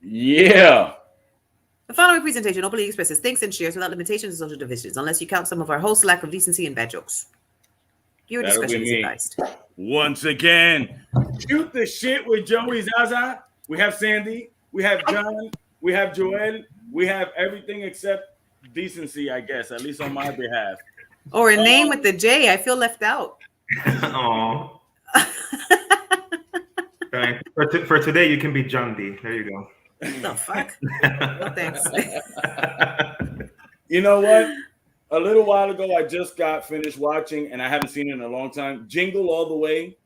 Yeah. The following presentation openly expresses thinks and shares without limitations and social divisions, unless you count some of our hosts' lack of decency and bad jokes. Your That'll be discretion is me. advised. Once again, shoot the shit with Joey Zaza. We have Sandy. We have John. We have Joel. We have everything except decency, I guess, at least on my behalf. Or a name with the J. I feel left out. Oh, okay. For today, you can be John D. There you go. The fuck? No thanks. You know what? A little while ago, I just got finished watching, and I haven't seen it in a long time. Jingle All the Way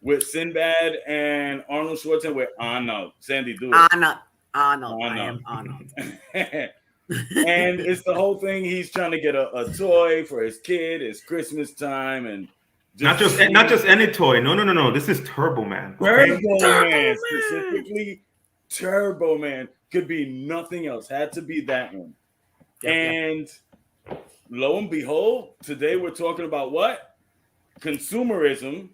with Sinbad and Arnold Schwarzenegger. With Arnold, Sandy, do it. Arnold. I am Arnold. And it's the whole thing. He's trying to get a toy for his kid. It's Christmas time, and not just any toy. No. This is Turbo Man. Okay? Turbo Man, specifically Turbo Man. Could be nothing else. Had to be that one. And lo and behold, today we're talking about what? Consumerism,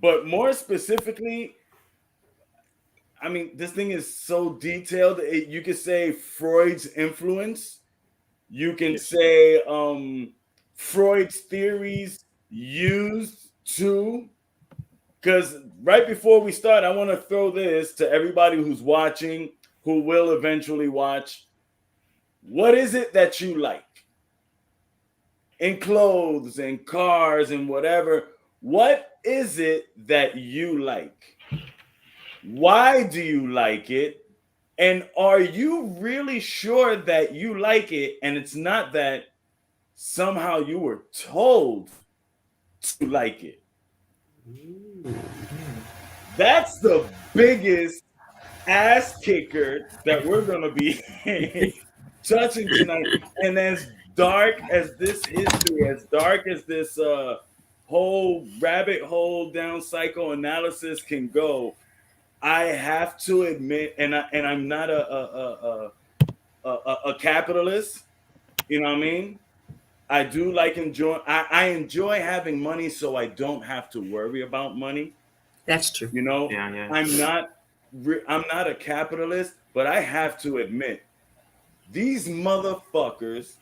but more specifically, I mean, this thing is so detailed. You could say Freud's influence. You can say Freud's theories used to. Because right before we start, I want to throw this to everybody who's watching, who will eventually watch. What is it that you like? In clothes and cars and whatever. What is it that you like? Why do you like it? And are you really sure that you like it? And it's not that somehow you were told to like it. That's the biggest ass kicker that we're going to be touching tonight. And as dark as this history, as dark as this whole rabbit hole down psychoanalysis can go, I have to admit, and I'm not a capitalist, you know what I mean? I do like I enjoy having money, so I don't have to worry about money. That's true. You know, Yeah. I'm not a capitalist, but I have to admit, these motherfuckers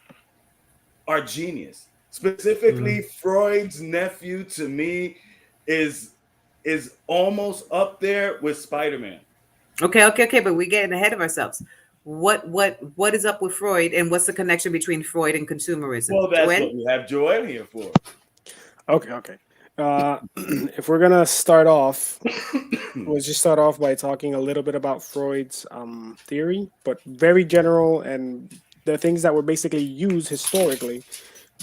are genius. Specifically, Freud's nephew to me is almost up there with Spider-Man. Okay, but we're getting ahead of ourselves. What is up with Freud, and what's the connection between Freud and consumerism? Well, that's what we have Joel here for. Okay. If we're gonna start off, we'll just start off by talking a little bit about Freud's theory, but very general, and the things that were basically used historically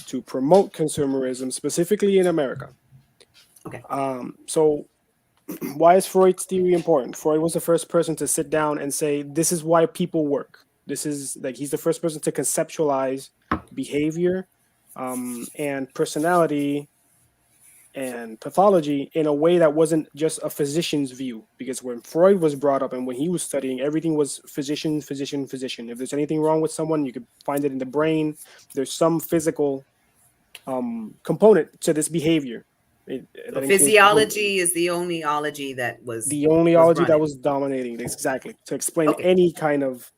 to promote consumerism, specifically in America. Okay. So why is Freud's theory important? Freud was the first person to sit down and say, this is why people work. This is like, he's the first person to conceptualize behavior and personality and pathology in a way that wasn't just a physician's view. Because when Freud was brought up and when he was studying, everything was physician. If there's anything wrong with someone, you could find it in the brain. There's some physical component to this behavior. Physiology is the only ology that was dominating. Exactly, to explain any kind of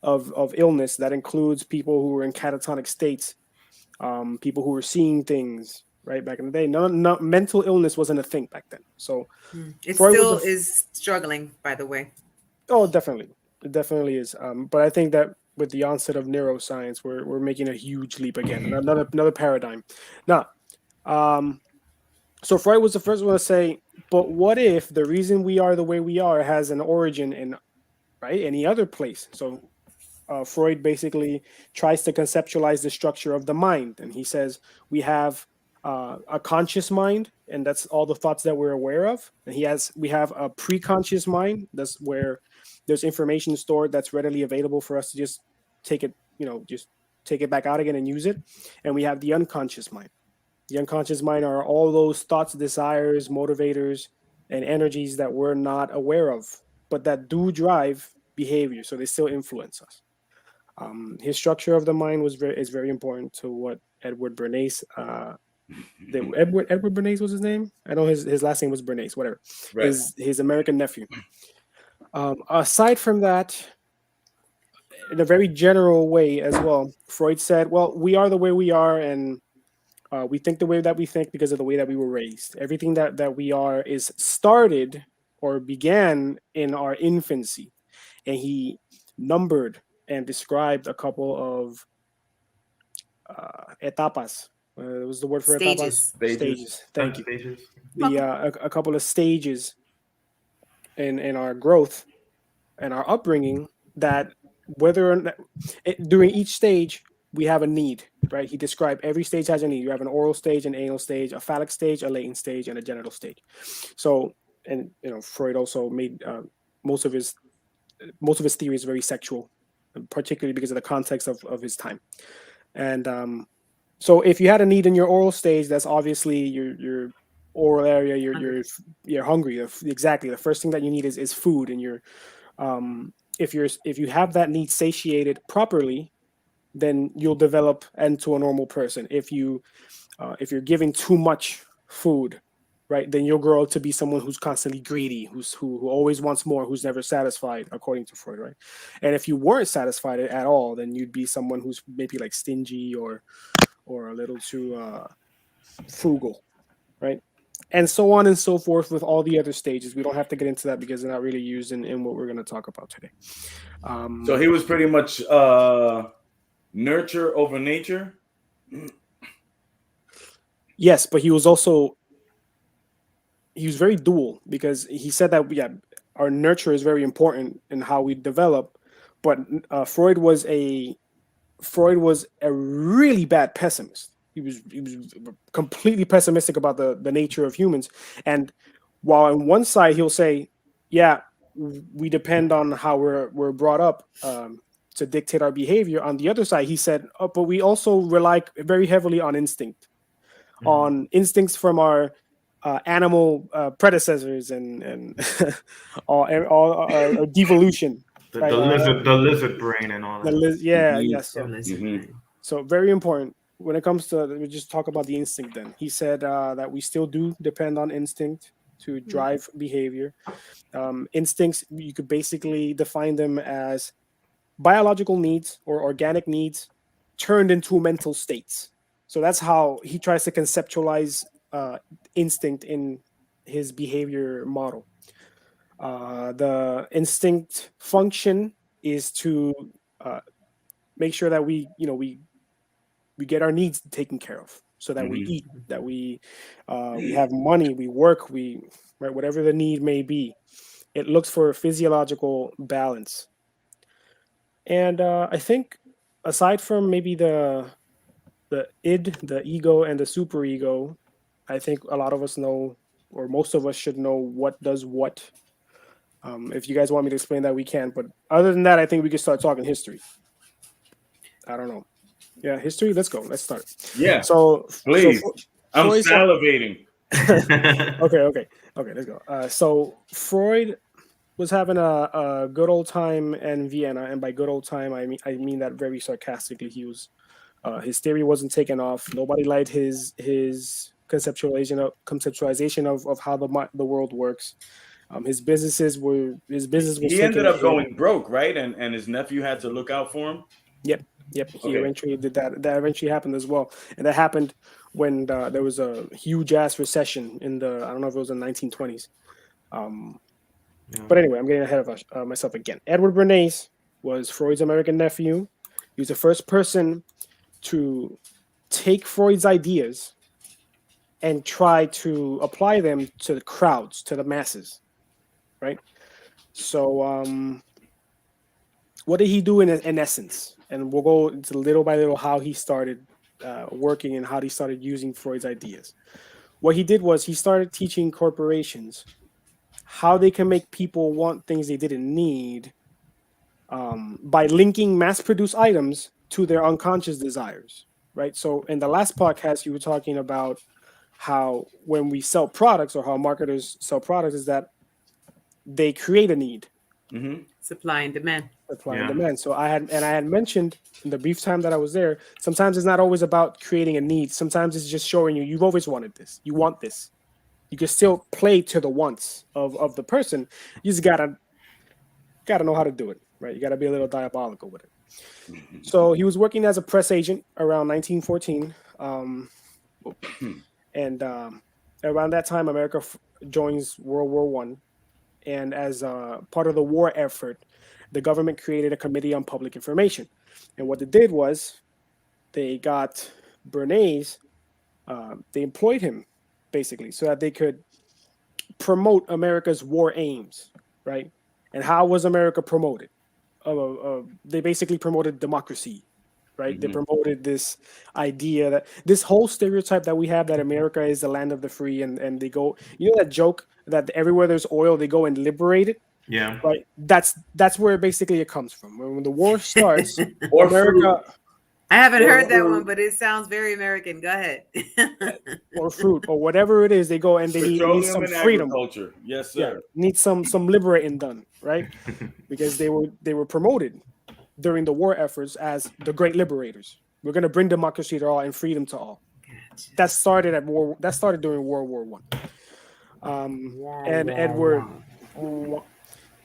illness that includes people who were in catatonic states, people who were seeing things right back in the day. No, mental illness wasn't a thing back then. So it still is struggling, by the way. Oh, definitely, it definitely is. But I think that with the onset of neuroscience, we're making a huge leap again, another paradigm. Now, so Freud was the first one to say, but what if the reason we are the way we are has an origin in any other place? So Freud basically tries to conceptualize the structure of the mind, and he says we have a conscious mind, and that's all the thoughts that we're aware of. And we have a pre-conscious mind. That's where there's information stored that's readily available for us to just take it, just take it back out again and use it. And we have the unconscious mind. The unconscious mind are all those thoughts, desires, motivators, and energies that we're not aware of, but that do drive behavior. So they still influence us. His structure of the mind is very important to what Edward Bernays. Edward Bernays was his name. I know his last name was Bernays. Whatever. Right. His American nephew. Aside from that, in a very general way as well, Freud said, well, we are the way we are, and we think the way that we think because of the way that we were raised. Everything that we are is started or began in our infancy. And he numbered and described a couple of etapas. What was the word for etapas? Stages. Thank you. Stages. A couple of stages in our growth and our upbringing that whether or not during each stage we have a need, right? He described every stage has a need. You have an oral stage, an anal stage, a phallic stage, a latent stage, and a genital stage. So, and Freud also made most of his theories very sexual, particularly because of the context of his time. And so, if you had a need in your oral stage, that's obviously your oral area. You're hungry. Exactly. The first thing that you need is food, and if you have that need satiated properly, then you'll develop into a normal person. If you're giving too much food, right, then you'll grow up to be someone who's constantly greedy, who always wants more, who's never satisfied, according to Freud, right? And if you weren't satisfied at all, then you'd be someone who's maybe like stingy or a little too frugal, right? And so on and so forth with all the other stages. We don't have to get into that because they're not really used in what we're going to talk about today. So he was pretty much nurture over nature. Yes, but he was very dual because he said that our nurture is very important in how we develop, but Freud was a really bad pessimist. He was completely pessimistic about the nature of humans. And while on one side he'll say, yeah, we depend on how we're brought up to dictate our behavior. On the other side, he said, but we also rely very heavily on instinct, on instincts from our animal predecessors and all devolution. The lizard brain and all that. So very important. When it comes to, we just talk about the instinct then. He said that we still do depend on instinct to drive behavior. Instincts, you could basically define them as biological needs or organic needs turned into mental states. So that's how he tries to conceptualize instinct in his behavior model. The instinct function is to make sure that we get our needs taken care of, so that we eat, that we have money, we work, right, whatever the need may be. It looks for physiological balance. And I think aside from maybe the id, the ego, and the superego, I think a lot of us know, or most of us should know, what does what. If you guys want me to explain that, we can. But other than that, I think we can start talking history. I don't know. Yeah, history. Let's go. Let's start. Yeah. So please, I'm salivating. Okay. Let's go. So Freud was having a good old time in Vienna, and by good old time, I mean that very sarcastically. He was his theory wasn't taken off. Nobody liked his conceptualization of how the world works. His business was. He ended up going broke, right? And his nephew had to look out for him. Yep. He eventually did that. That eventually happened as well, and that happened when there was a huge ass recession in I don't know if it was in the 1920s. But anyway, I'm getting ahead of myself again. Edward Bernays was Freud's American nephew. He was the first person to take Freud's ideas and try to apply them to the crowds, to the masses, right? So what did he do in essence? And we'll go into little by little how he started working and how he started using Freud's ideas. What he did was he started teaching corporations how they can make people want things they didn't need by linking mass-produced items to their unconscious desires, right? So in the last podcast, you were talking about how when we sell products, or how marketers sell products, is that they create a need. Supply and demand. And demand. So I had mentioned in the brief time that I was there, sometimes it's not always about creating a need. Sometimes it's just showing you've always wanted this. You want this. You can still play to the wants of the person. You just gotta got to know how to do it, right? You got to be a little diabolical with it. So he was working as a press agent around 1914, and around that time, America joins World War One, and as part of the war effort, the government created a committee on public information, and what they did was they got Bernays, they employed him basically so that they could promote America's war aims, right? And how was America promoted? They basically promoted democracy, right? They promoted this idea that this whole stereotype that we have that America is the land of the free, and they go, you know, that joke that everywhere there's oil, they go and liberate it. Yeah. Right. That's where basically it comes from. When the war starts, Or America. I haven't heard that one, but it sounds very American. Go ahead. Or fruit or whatever it is, they go and they need some freedom. Agriculture. Yes, sir. Yeah, need some liberating done, right? Because they were promoted during the war efforts as the great liberators. We're going to bring democracy to all and freedom to all. Gotcha. That started during World War One. And Edward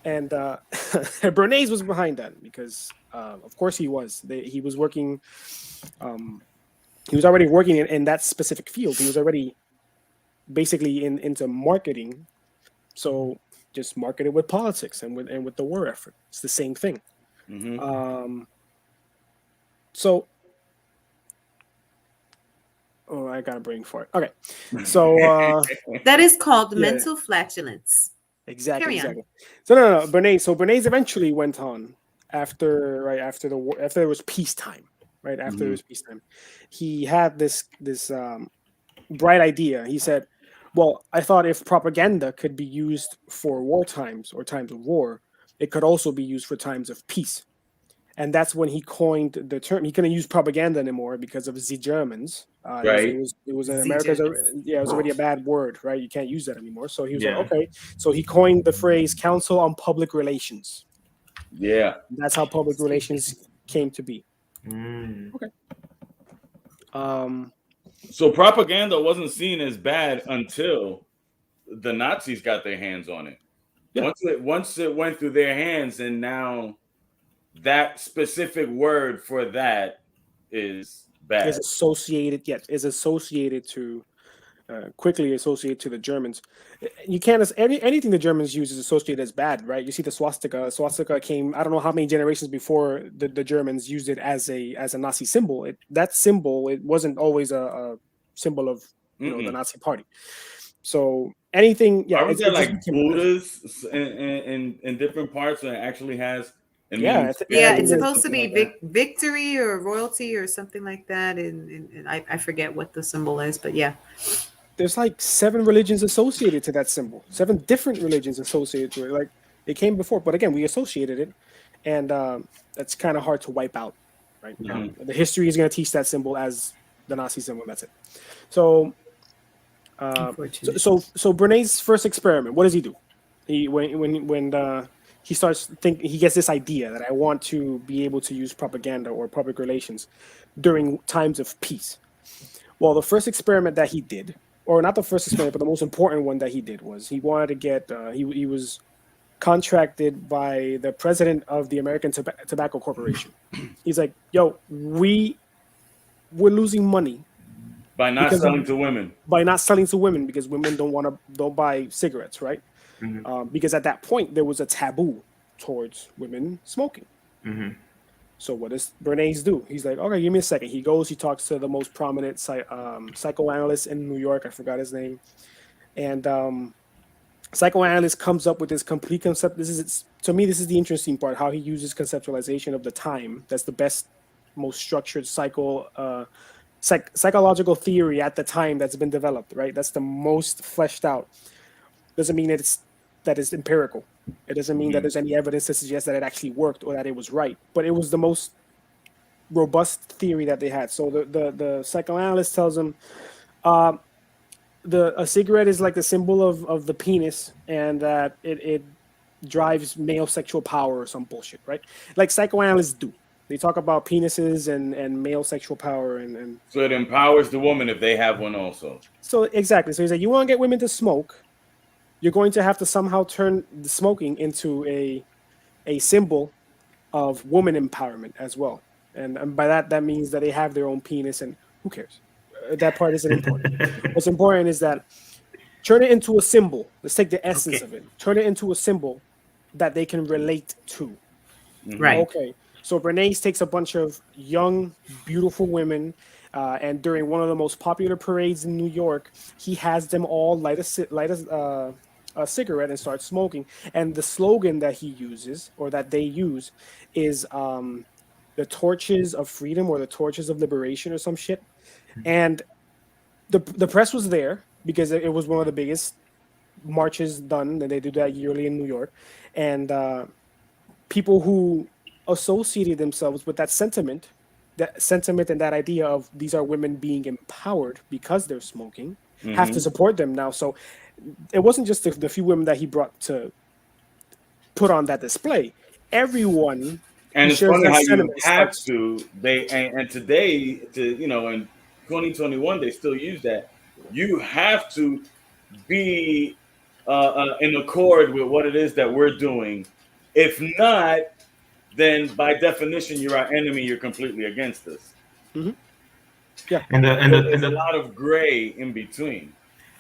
and Bernays was behind that because of course he was. He was working. He was already working in that specific field. He was already basically into marketing. So just marketed with politics and with the war effort. It's the same thing. So, I got a brain fart. Okay, so that is called mental flatulence. Exactly. So no. Bernays eventually went on after the war, after it was peacetime. Right after it was peacetime, he had this bright idea. He said, "Well, I thought if propaganda could be used for war times or times of war, it could also be used for times of peace." And that's when he coined the term. He couldn't use propaganda anymore because of the Germans. Right. It was in America. It was already a bad word, right? You can't use that anymore. So he was like, okay. So he coined the phrase "Council on Public Relations." Yeah. That's how public relations came to be. Okay. So propaganda wasn't seen as bad until the Nazis got their hands on it. Yeah. Once it went through their hands, and now that specific word for that is bad. Is associated to quickly associated to the Germans. You can't anything the Germans use is associated as bad, right? You see the swastika. Swastika came, I don't know how many generations before the Germans used it as a Nazi symbol. That symbol, it wasn't always a symbol of the Nazi party. So anything, it's like Buddhas in different parts that actually has. It's supposed to be victory or royalty or something like that. And I forget what the symbol is, but yeah. There's like 7 religions associated to that symbol. 7 different religions associated to it. Like it came before, but again, we associated it, and that's kind of hard to wipe out, right? The history is going to teach that symbol as the Nazi symbol. That's it. So, so Bernays' first experiment. What does he do? He starts thinking, he gets this idea that I want to be able to use propaganda or public relations during times of peace. Well, the first experiment that he did, or not the first experiment, but the most important one that he did was he wanted to get, he was contracted by the president of the American Tobacco Corporation. He's like, yo, we're losing money. By not selling to women. By not selling to women because women don't buy cigarettes, right? Because at that point there was a taboo towards women smoking. So what does Bernays do? He's like, okay, give me a second. He goes, he talks to the most prominent psychoanalyst in New York. I forgot his name. And psychoanalyst comes up with this complete concept. To me, this is the interesting part, how he uses conceptualization of the time. That's the best, most structured psychological theory at the time that's been developed, right? That's the most fleshed out. Doesn't mean that it's empirical. It doesn't mean that there's any evidence to suggest that it actually worked or that it was right. But it was the most robust theory that they had. So the psychoanalyst tells him a cigarette is like the symbol of the penis, and that it drives male sexual power or some bullshit, right? Like psychoanalysts do. They talk about penises and male sexual power and so it empowers the woman if they have one also. So exactly. So he's like, you want to get women to smoke, you're going to have to somehow turn the smoking into a symbol of woman empowerment as well. And by that means that they have their own penis, and who cares? That part isn't important. What's important is that turn it into a symbol. Let's take the essence of it. Turn it into a symbol that they can relate to. Right. Okay. So Bernays takes a bunch of young, beautiful women, and during one of the most popular parades in New York, he has them all light a cigarette and start smoking. And the slogan that he uses, or that they use, is the torches of freedom or the torches of liberation or some shit. And the press was there because it was one of the biggest marches done, and they do that yearly in New York. And people who associated themselves with that sentiment and that idea of these are women being empowered because they're smoking, have to support them now. So it wasn't just the few women that he brought to put on that display. Everyone, and it's funny how you have to. And today, in 2021, they still use that. You have to be in accord with what it is that we're doing. If not, then by definition, you're our enemy. You're completely against us. Yeah, and there's a lot of gray in between.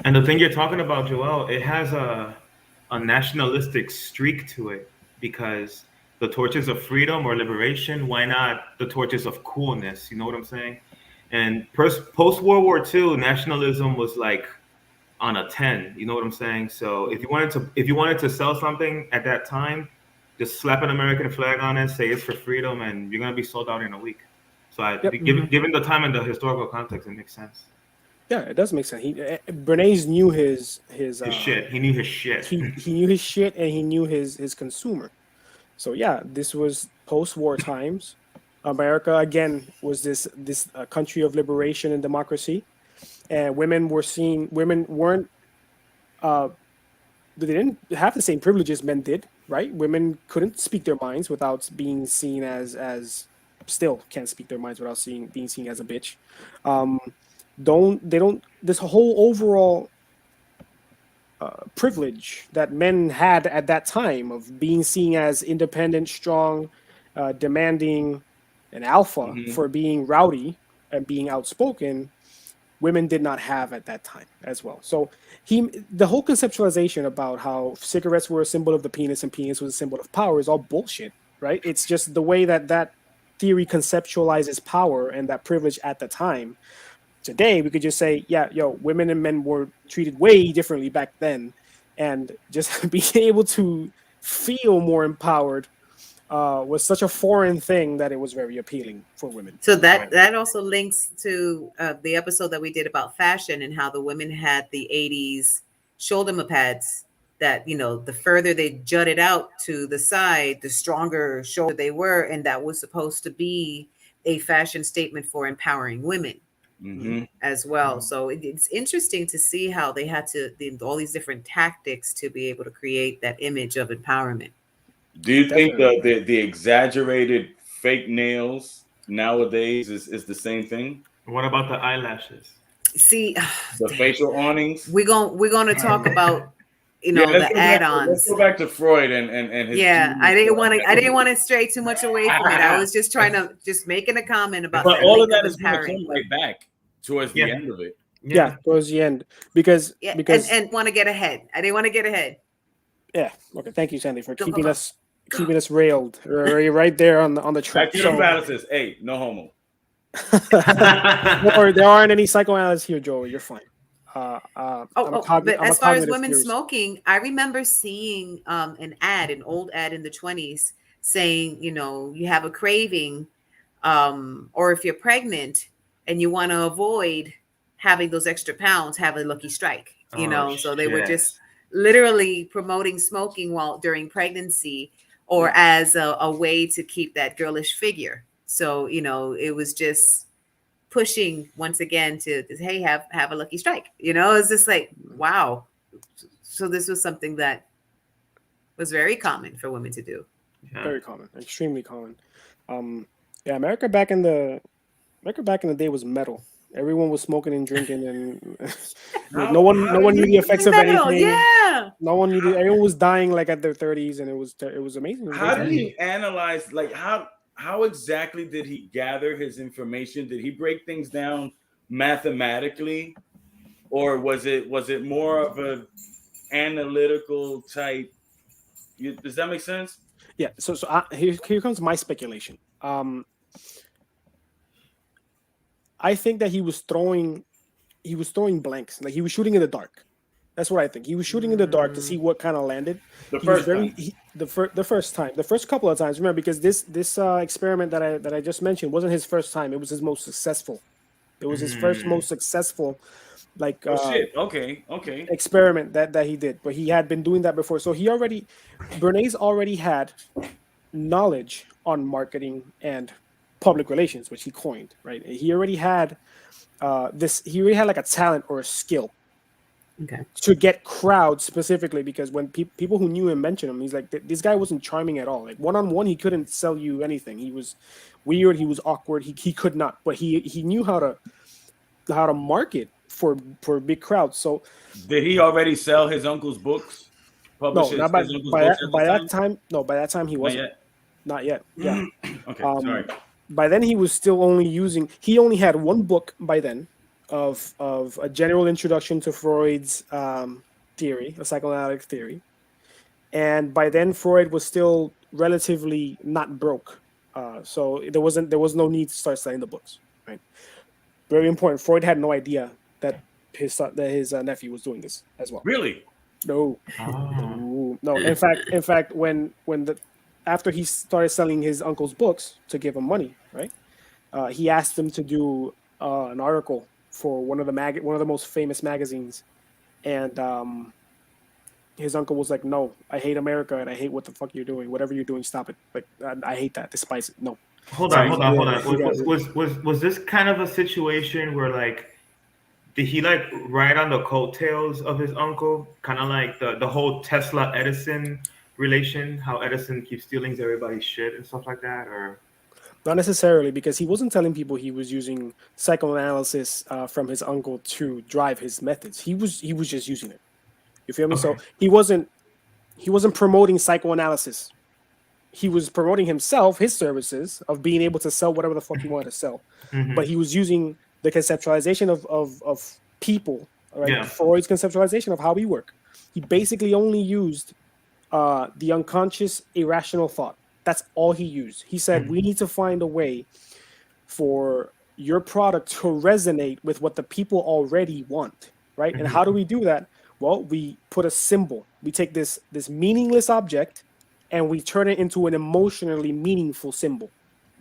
And the thing you're talking about, Joel, it has a nationalistic streak to it, because the torches of freedom or liberation, why not the torches of coolness? You know what I'm saying? And post World War II, nationalism was like on a 10. You know what I'm saying? So if you wanted to sell something at that time, just slap an American flag on it, say it's for freedom, and you're gonna be sold out in a week. So given the time and the historical context, it makes sense. Yeah, it does make sense. Bernays knew his shit. He knew his shit. He knew his shit, and he knew his consumer. So yeah, this was post-war times. America again was this country of liberation and democracy, and women weren't they didn't have the same privileges men did, right? Women couldn't speak their minds without being seen as still can't speak their minds without being seen as a bitch. This whole overall privilege that men had at that time of being seen as independent, strong, demanding, and alpha for being rowdy and being outspoken, women did not have at that time as well. So the whole conceptualization about how cigarettes were a symbol of the penis and penis was a symbol of power is all bullshit, right? It's just the way that theory conceptualizes power and that privilege at the time. Today, we could just say, women and men were treated way differently back then, and just being able to feel more empowered was such a foreign thing that it was very appealing for women. So that also links to the episode that we did about fashion and how the women had the 80s shoulder pads that, the further they jutted out to the side, the stronger shoulder they were. And that was supposed to be a fashion statement for empowering women as well. So it's interesting to see how they had all these different tactics to be able to create that image of empowerment. Do you think the exaggerated fake nails nowadays is the same thing? What about the eyelashes? See, the facial awnings. We're gonna talk about the add-ons. Let's go back to Freud and his. Yeah, I didn't want to stray too much away from it. I was just trying to making a comment about. But all of that is going to come right back towards the end of it. Yeah, towards the end because and want to get ahead. I didn't want to get ahead. Yeah. Okay. Thank you, Sandy, for keeping us railed right there on the track. Back to the balances. Hey, no homo. There aren't any psychoanalysts here, Joey. You're fine. But as far as women smoking, I remember seeing an old ad in the 20s saying, you have a craving, or if you're pregnant and you want to avoid having those extra pounds, have a Lucky Strike. So they were just literally promoting smoking during pregnancy, or as a way to keep that girlish figure. So it was just pushing once again to hey, have a Lucky Strike. It's just like, wow. So this was something that was very common for women to do. Very common, extremely common. America back in the day was metal. Everyone was smoking and drinking, and no one knew the effects of Metal, anything. yeah. No one knew. Everyone was dying like at their 30s, and it was amazing. It was how did he analyze? Like how exactly did he gather his information? Did he break things down mathematically, or was it more of a analytical type? Does that make sense? Yeah. So here comes my speculation. I think that he was throwing blanks, like he was shooting in the dark. That's what I think. He was shooting in the dark to see what kind of landed. The first couple of times. Remember, because this experiment that I just mentioned wasn't his first time. It was his most successful. It was his first most successful, like okay. experiment that he did. But he had been doing that before, so Bernays already had knowledge on marketing and public relations, which he coined. Right, he already had He already had like a talent or a skill. Okay. To get crowds specifically, because when people who knew him mentioned him, he's like, this guy wasn't charming at all. Like one-on-one, he couldn't sell you anything. He was weird. He was awkward. He could not. But he knew how to market for big crowds. So did he already sell his uncle's books? No, not by that time. No, by that time he wasn't. Not yet. Yeah. Okay. Sorry. By then he was still only using. He only had one book by then. Of a general introduction to Freud's theory, a psychoanalytic theory, and by then Freud was still relatively not broke, so there was no need to start selling the books. Right, very important. Freud had no idea that his nephew was doing this as well. Really? No. No. In fact, after he started selling his uncle's books to give him money, right? He asked him to do an article for one of the most famous magazines, and his uncle was like, "No, I hate America and I hate what the fuck you're doing. Whatever you're doing, stop it. Like I hate that. Despise it. No." Hold on. Was this kind of a situation where like, did he like ride on the coattails of his uncle, kind of like the whole Tesla Edison relation, how Edison keeps stealing everybody's shit and stuff like that, or? Not necessarily, because he wasn't telling people he was using psychoanalysis from his uncle to drive his methods. He was just using it. You feel me? Okay. So he wasn't promoting psychoanalysis. He was promoting himself, his services of being able to sell whatever the fuck he wanted to sell. Mm-hmm. But he was using the conceptualization of people, right? Yeah. Freud's conceptualization of how we work. He basically only used the unconscious irrational thought. That's all he used. He said, we need to find a way for your product to resonate with what the people already want, right? And how do we do that? Well, we put a symbol. We take this meaningless object and we turn it into an emotionally meaningful symbol.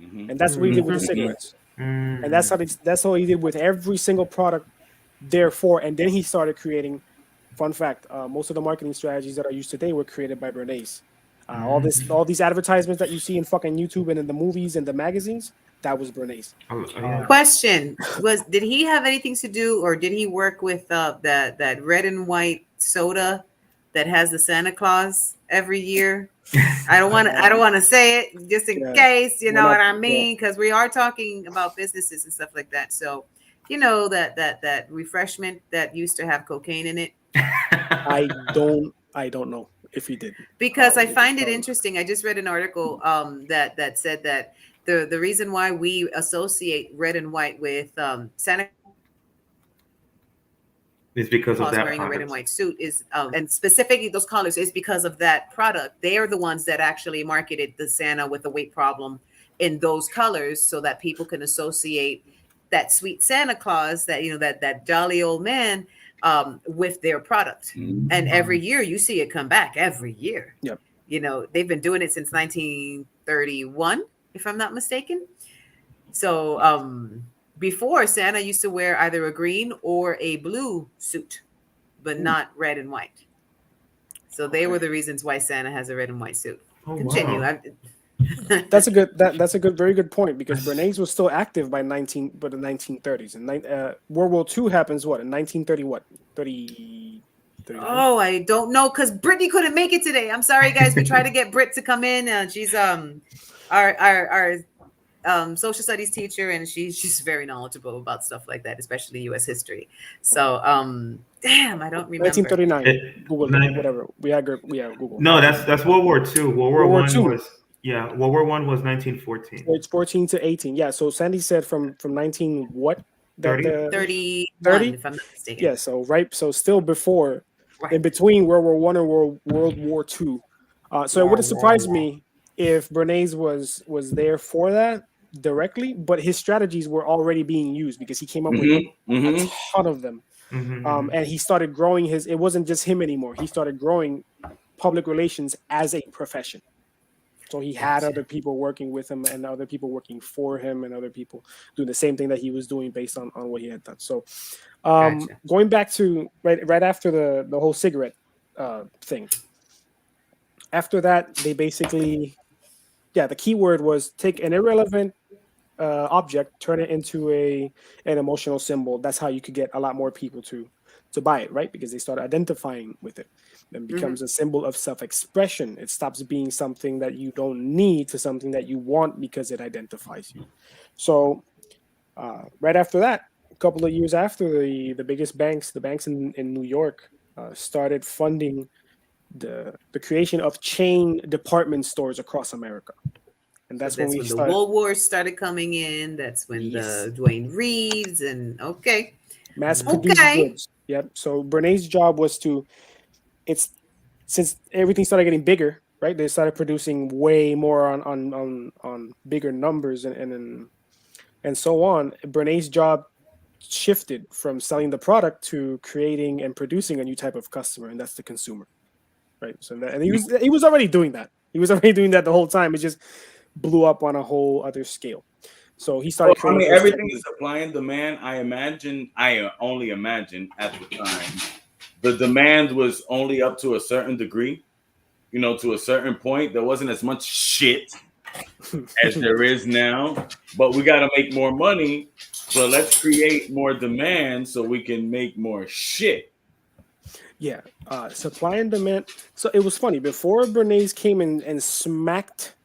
Mm-hmm. And that's what he did with the cigarettes. Mm-hmm. And that's how he did with every single product, therefore. And then he started creating, fun fact, most of the marketing strategies that are used today were created by Bernays. All these advertisements that you see in fucking YouTube and in the movies and the magazines, that was Bernays. Question did he have anything to do, or did he work with that red and white soda that has the Santa Claus every year? I don't want to say it just in case, you know what I mean, because we are talking about businesses and stuff like that. So, you know, that refreshment that used to have cocaine in it. I don't know if he did, because I find it interesting. I just read an article that said that the reason why we associate red and white with Santa is because Claus of that wearing product. A red and white suit is and specifically those colors is because of that product. They are the ones that actually marketed the Santa with a weight problem in those colors so that people can associate that sweet Santa Claus, that, you know, that jolly old man, with their product. Mm-hmm. And every year you see it come back every year. Yep. You know, they've been doing it since 1931, if I'm not mistaken. So before, Santa used to wear either a green or a blue suit, but not red and white. So they were the reasons why Santa has a red and white suit. Continue. Wow. That's a very good point, because Bernays was still active by the 1930s, and World War II happens in 1930 what? 30. Oh, I don't know, because Brittany couldn't make it today. I'm sorry, guys. We tried to get Britt to come in. She's our social studies teacher, and she's very knowledgeable about stuff like that, especially U.S. history. So, damn, I don't remember. 1939. Google it, whatever. We had Google. No, that's World War II. World War One was World War One was 1914. So it's 14 to 18. Yeah. So Sandy said from 19 what? 30, if I'm not mistaken. Yeah. So still before, in between World War One and World War II. So it would have surprised me if Bernays was there for that directly, but his strategies were already being used because he came up with a ton of them. And he started growing it wasn't just him anymore. He started growing public relations as a profession. So he had other people working with him and other people working for him and other people doing the same thing that he was doing based on what he had done. So going back to right after the whole cigarette thing, after that, they basically, the key word was take an irrelevant object, turn it into an emotional symbol. That's how you could get a lot more people to buy it, right? Because they start identifying with it and becomes a symbol of self-expression. It stops being something that you don't need to something that you want because it identifies you. So right after that, a couple of years after, the biggest banks, the banks in New York, started funding the creation of chain department stores across America. And that's when the World Wars started coming in. That's when the Dwayne Reeds and mass-produced goods. Yep. So Bernays' job was since everything started getting bigger, right? They started producing way more on bigger numbers and so on. Bernays' job shifted from selling the product to creating and producing a new type of customer, and that's the consumer, right? So and he was already doing that. He was already doing that the whole time. It just blew up on a whole other scale. So he started. Everything is supply and demand. I only imagine at the time, the demand was only up to a certain degree, to a certain point. There wasn't as much shit as there is now, but we got to make more money. So let's create more demand so we can make more shit. Yeah, supply and demand. So it was funny. Before Bernays came in and smacked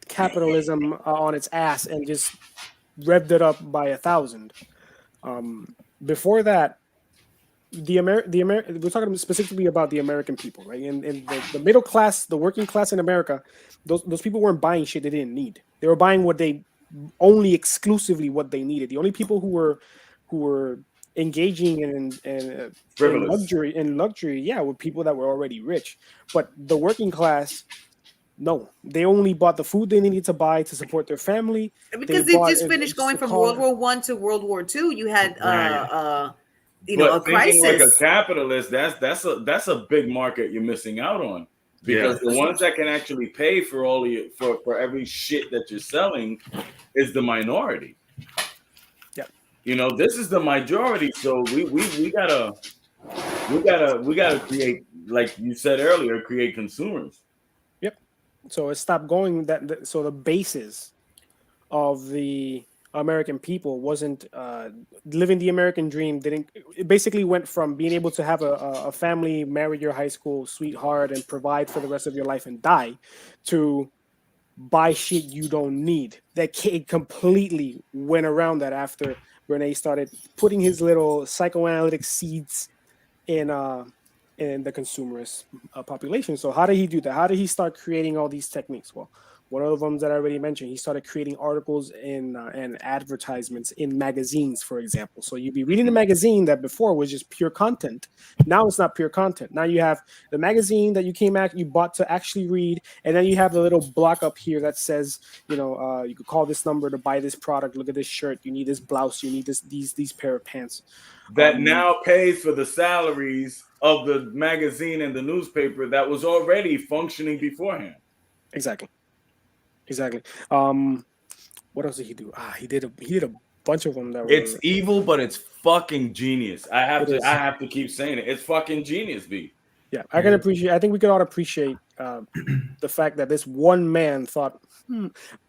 capitalism on its ass and just revved it up by 1,000. Before that, we're talking specifically about the American people, right? And the middle class, the working class in America, those people weren't buying shit they didn't need. They were buying exclusively what they needed. The only people who were engaging in luxury, were people that were already rich. But the working class, no, they only bought the food they needed to buy to support their family. Because they just finished going from World War I to World War II. You had a crisis. Like a capitalist, that's a big market you're missing out on. Because the ones that can actually pay for for every shit that you're selling is the minority. Yeah. This is the majority. So we gotta create, like you said earlier, create consumers. So it stopped going so the basis of the American people wasn't living the American dream. It basically went from being able to have a family, marry your high school sweetheart, and provide for the rest of your life and die, to buy shit you don't need. That completely went around that after Bernays started putting his little psychoanalytic seeds in the consumerist population. So how did he do that? How did he start creating all these techniques? Well, one of them that I already mentioned, he started creating articles and advertisements in magazines, for example. So you'd be reading a magazine that before was just pure content. Now it's not pure content. Now you have the magazine that you bought to actually read, and then you have the little block up here that says, you could call this number to buy this product. Look at this shirt. You need this blouse. You need these pair of pants. That now pays for the salaries of the magazine and the newspaper that was already functioning beforehand. Exactly. What else did he do? He did a bunch of them. It's evil, but it's fucking genius. I have to keep saying it. It's fucking genius, B. Yeah, I think we could all appreciate the fact that this one man thought,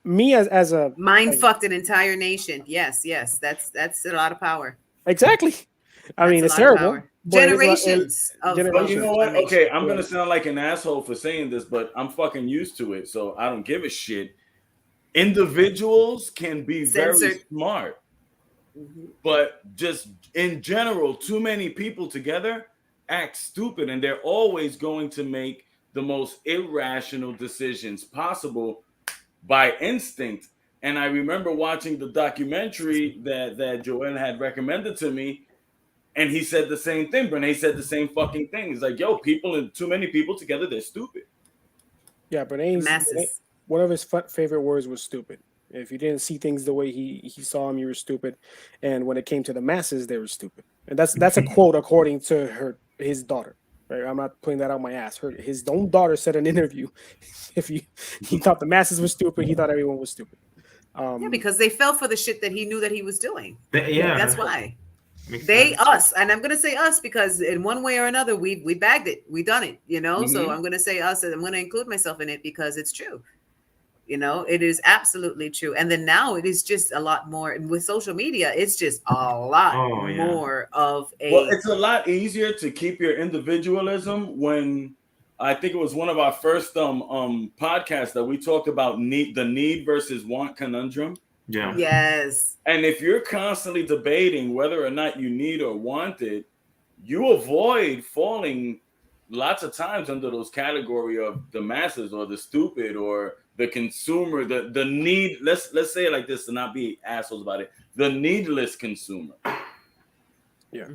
me as a fucked an entire nation. Yes, that's a lot of power. Exactly. I mean, it's terrible. Generations. But you know what? Okay, I'm gonna sound like an asshole for saying this, but I'm fucking used to it, so I don't give a shit. individuals can be Censored. very smart, but just in general, too many people together act stupid, and they're always going to make the most irrational decisions possible by instinct. And I remember watching the documentary that Joel had recommended to me, and he said the same thing. Brene said the same fucking thing. He's like, yo, people and too many people together, they're stupid. Yeah, Brene's one of his favorite words was stupid. If you didn't see things the way he saw them, you were stupid. And when it came to the masses, they were stupid. And that's a quote according to his daughter. Right? I'm not putting that out my ass. His own daughter said in an interview, he thought the masses were stupid, he thought everyone was stupid. Yeah, because they fell for the shit that he knew that he was doing. Yeah, that's why. Us, and I'm gonna say us because in one way or another we bagged it, we done it, you know. So I'm gonna say us, and I'm gonna include myself in it because it's true. You know, it is absolutely true. And then now it is just a lot more. And with social media, it's just a lot more of a. Well, it's a lot easier to keep your individualism when I think it was one of our first podcasts that we talked about the need versus want conundrum. Yeah. Yes. And if you're constantly debating whether or not you need or want it, you avoid falling lots of times under those category of the masses or the stupid or the consumer, the need. Let's say it like this to not be assholes about it. The needless consumer. Yeah.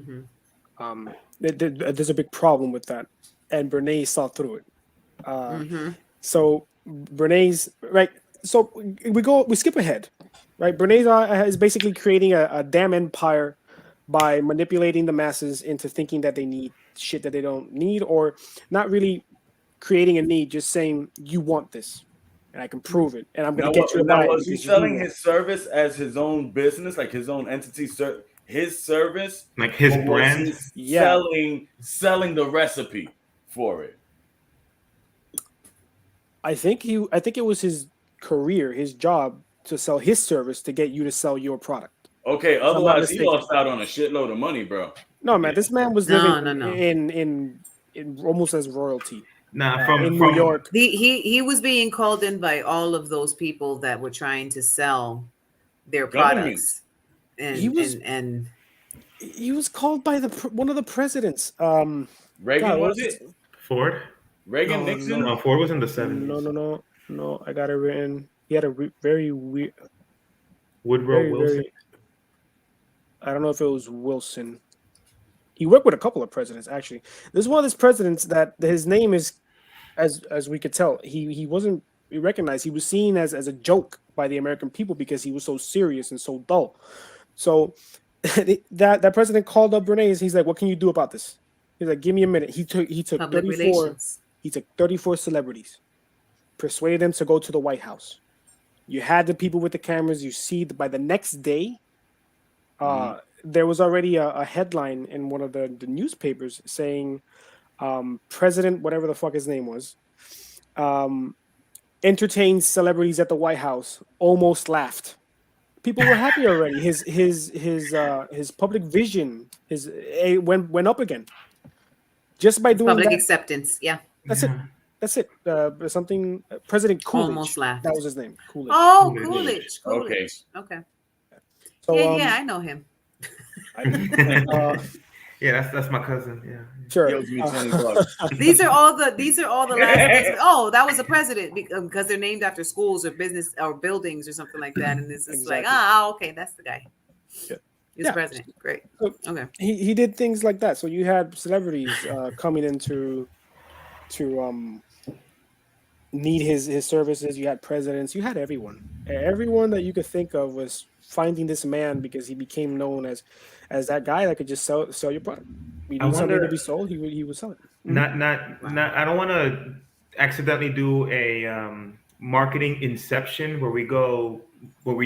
There's a big problem with that, and Brene saw through it. So Brene's right. So we skip ahead, right? Brene is basically creating a damn empire by manipulating the masses into thinking that they need shit that they don't need, or not really creating a need, just saying you want this. And I can prove it, and I'm going to get you to buy it. Was he selling his service as his own business, like his own entity, his service, like his brand? Selling the recipe for it. I think it was his career, his job to sell his service to get you to sell your product. Okay, otherwise he lost out on a shitload of money, bro. No, man, this man was living in almost as royalty. From New York. He was being called in by all of those people that were trying to sell their products, and he was called by one of the presidents. Reagan, was it? Ford? Reagan, Nixon? No, Ford was in the 70s. No, I got it written. He had a very weird. Woodrow Wilson. I don't know if it was Wilson. He worked with a couple of presidents, actually. There's one of these presidents that his name is, as we could tell, he wasn't recognized. He was seen as a joke by the American people because he was so serious and so dull. So that president called up Bernays. He's like, "What can you do about this?" He's like, "Give me a minute." He took 34 celebrities, persuaded them to go to the White House. You had the people with the cameras. You see, by the next day, there was already a headline in one of the newspapers saying, President, whatever the fuck his name was, entertained celebrities at the White House, almost laughed. People were happy already. His public vision went up again. Just by doing public that, acceptance. Yeah. That's it. Something President Coolidge. Almost laughed. That was his name. Coolidge. Oh, Coolidge. Okay. So, yeah, I know him. Yeah, that's my cousin. Yeah, sure. These are all the last names. Oh, that was a president because they're named after schools or business or buildings or something like that. And this is like, okay, that's the guy. Yeah. He's president. Great. Okay. He did things like that. So you had celebrities coming in to need his services. You had presidents. You had everyone that you could think of was finding this man because he became known as that guy that could just sell your product. You need something to be sold, he would sell it. Not. I don't want to accidentally do a marketing inception where we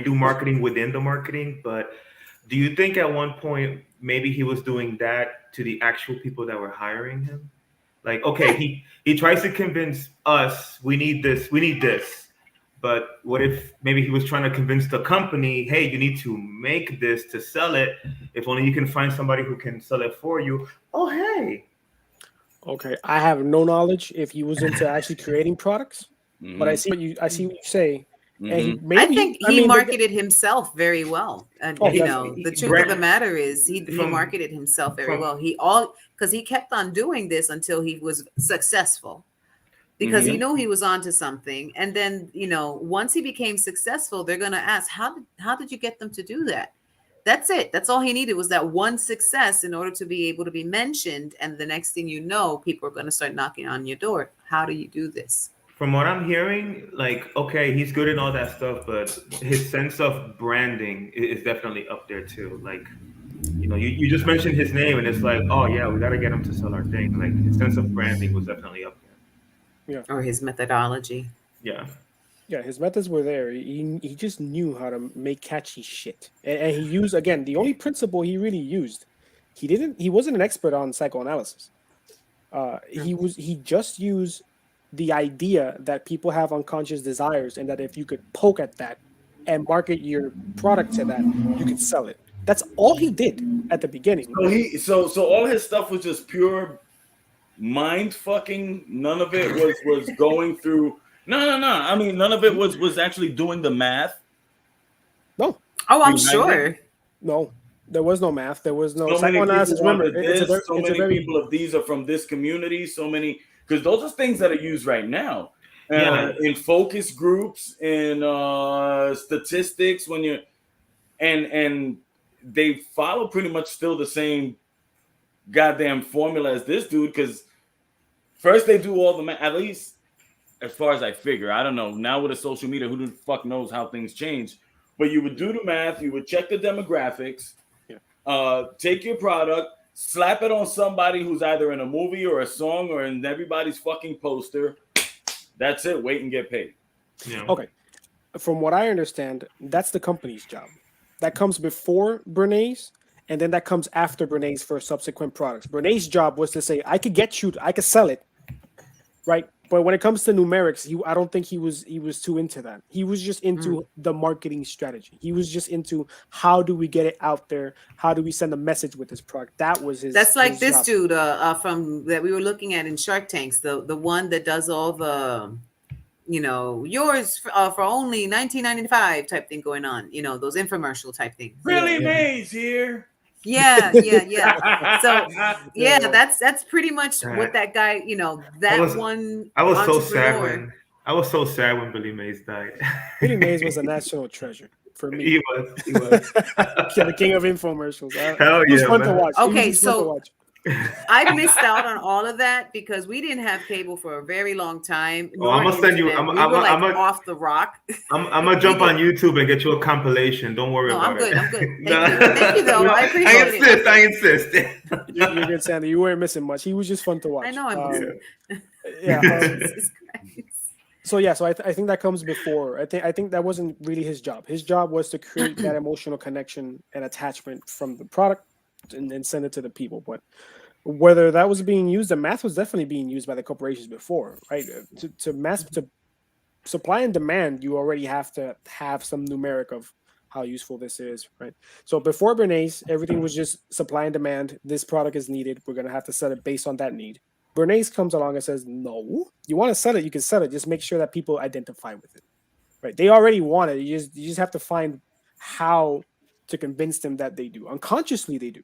do marketing within the marketing. But do you think at one point maybe he was doing that to the actual people that were hiring him? Like, okay, he tries to convince us we need this. But what if maybe he was trying to convince the company, hey, you need to make this to sell it. If only you can find somebody who can sell it for you. Oh, hey. Okay, I have no knowledge if he was into actually creating products, but I see what you say, And I think he marketed himself very well. And the truth of the matter is he marketed himself very well. Because he kept on doing this until he was successful. Because he knew he was onto something. And then, once he became successful, they're gonna ask, how did you get them to do that? That's it. That's all he needed was that one success in order to be able to be mentioned. And the next thing you know, people are going to start knocking on your door. How do you do this? From what I'm hearing, okay, he's good in all that stuff, but his sense of branding is definitely up there too. You just mentioned his name and it's like, oh yeah, we got to get him to sell our thing. Like his sense of branding was definitely up there. Yeah. Or his methodology. Yeah. Yeah, his methods were there. He just knew how to make catchy shit, and he used, again, the only principle he really used. He wasn't an expert on psychoanalysis. He just used the idea that people have unconscious desires, and that if you could poke at that and market your product to that, you could sell it. That's all he did at the beginning. So all his stuff was just pure mind fucking. None of it was going through. No. I mean, none of it was actually doing the math. No. Oh, I'm sure. No, there was no math. There was no psychoanalysis. Remember, many people of these are from this community. So many, because those are things that are used right now. In focus groups, in statistics, when you're and they follow pretty much still the same goddamn formula as this dude. Because first they do all the math, at least. As far as I figure, I don't know. Now with a social media, who the fuck knows how things change? But you would do the math, you would check the demographics, take your product, slap it on somebody who's either in a movie or a song or in everybody's fucking poster. That's it. Wait and get paid. Yeah. Okay. From what I understand, that's the company's job. That comes before Bernays, and then that comes after Bernays for subsequent products. Bernays' job was to say, I could sell it, right? But when it comes to numerics, I don't think he was too into that. He was just into the marketing strategy. He was just into how do we get it out there? How do we send a message with this product? That was his. That's like his this job. dude from that we were looking at in Shark Tanks, the one that does all the, yours for only $19.95 type thing going on. Those infomercial type things. Really, Mays here. Yeah. So that's pretty much what that guy, I was so sad when Billy Mays died. Billy Mays was a national treasure for me. He was. The king of infomercials. Hell it was yeah, fun man. to watch. Okay, so I missed out on all of that because we didn't have cable for a very long time. Oh, I'm gonna send you. We were off the rock. I'm gonna jump on YouTube and get you a compilation. Don't worry about it. I'm good. Thank you, though. I appreciate it. I insist. You're good, Sandy. You weren't missing much. He was just fun to watch. I know I'm missing. So I think that comes before. I think that wasn't really his job. His job was to create that emotional connection and attachment from the product and send it to the people. But whether that was being used, the math was definitely being used by the corporations before, right? To supply and demand, you already have to have some numeric of how useful this is, right? So before Bernays, everything was just supply and demand. This product is needed. We're going to have to set it based on that need. Bernays comes along and says, no, you want to sell it, you can sell it. Just make sure that people identify with it, right? They already want it. You just have to find how to convince them that they do. Unconsciously, they do.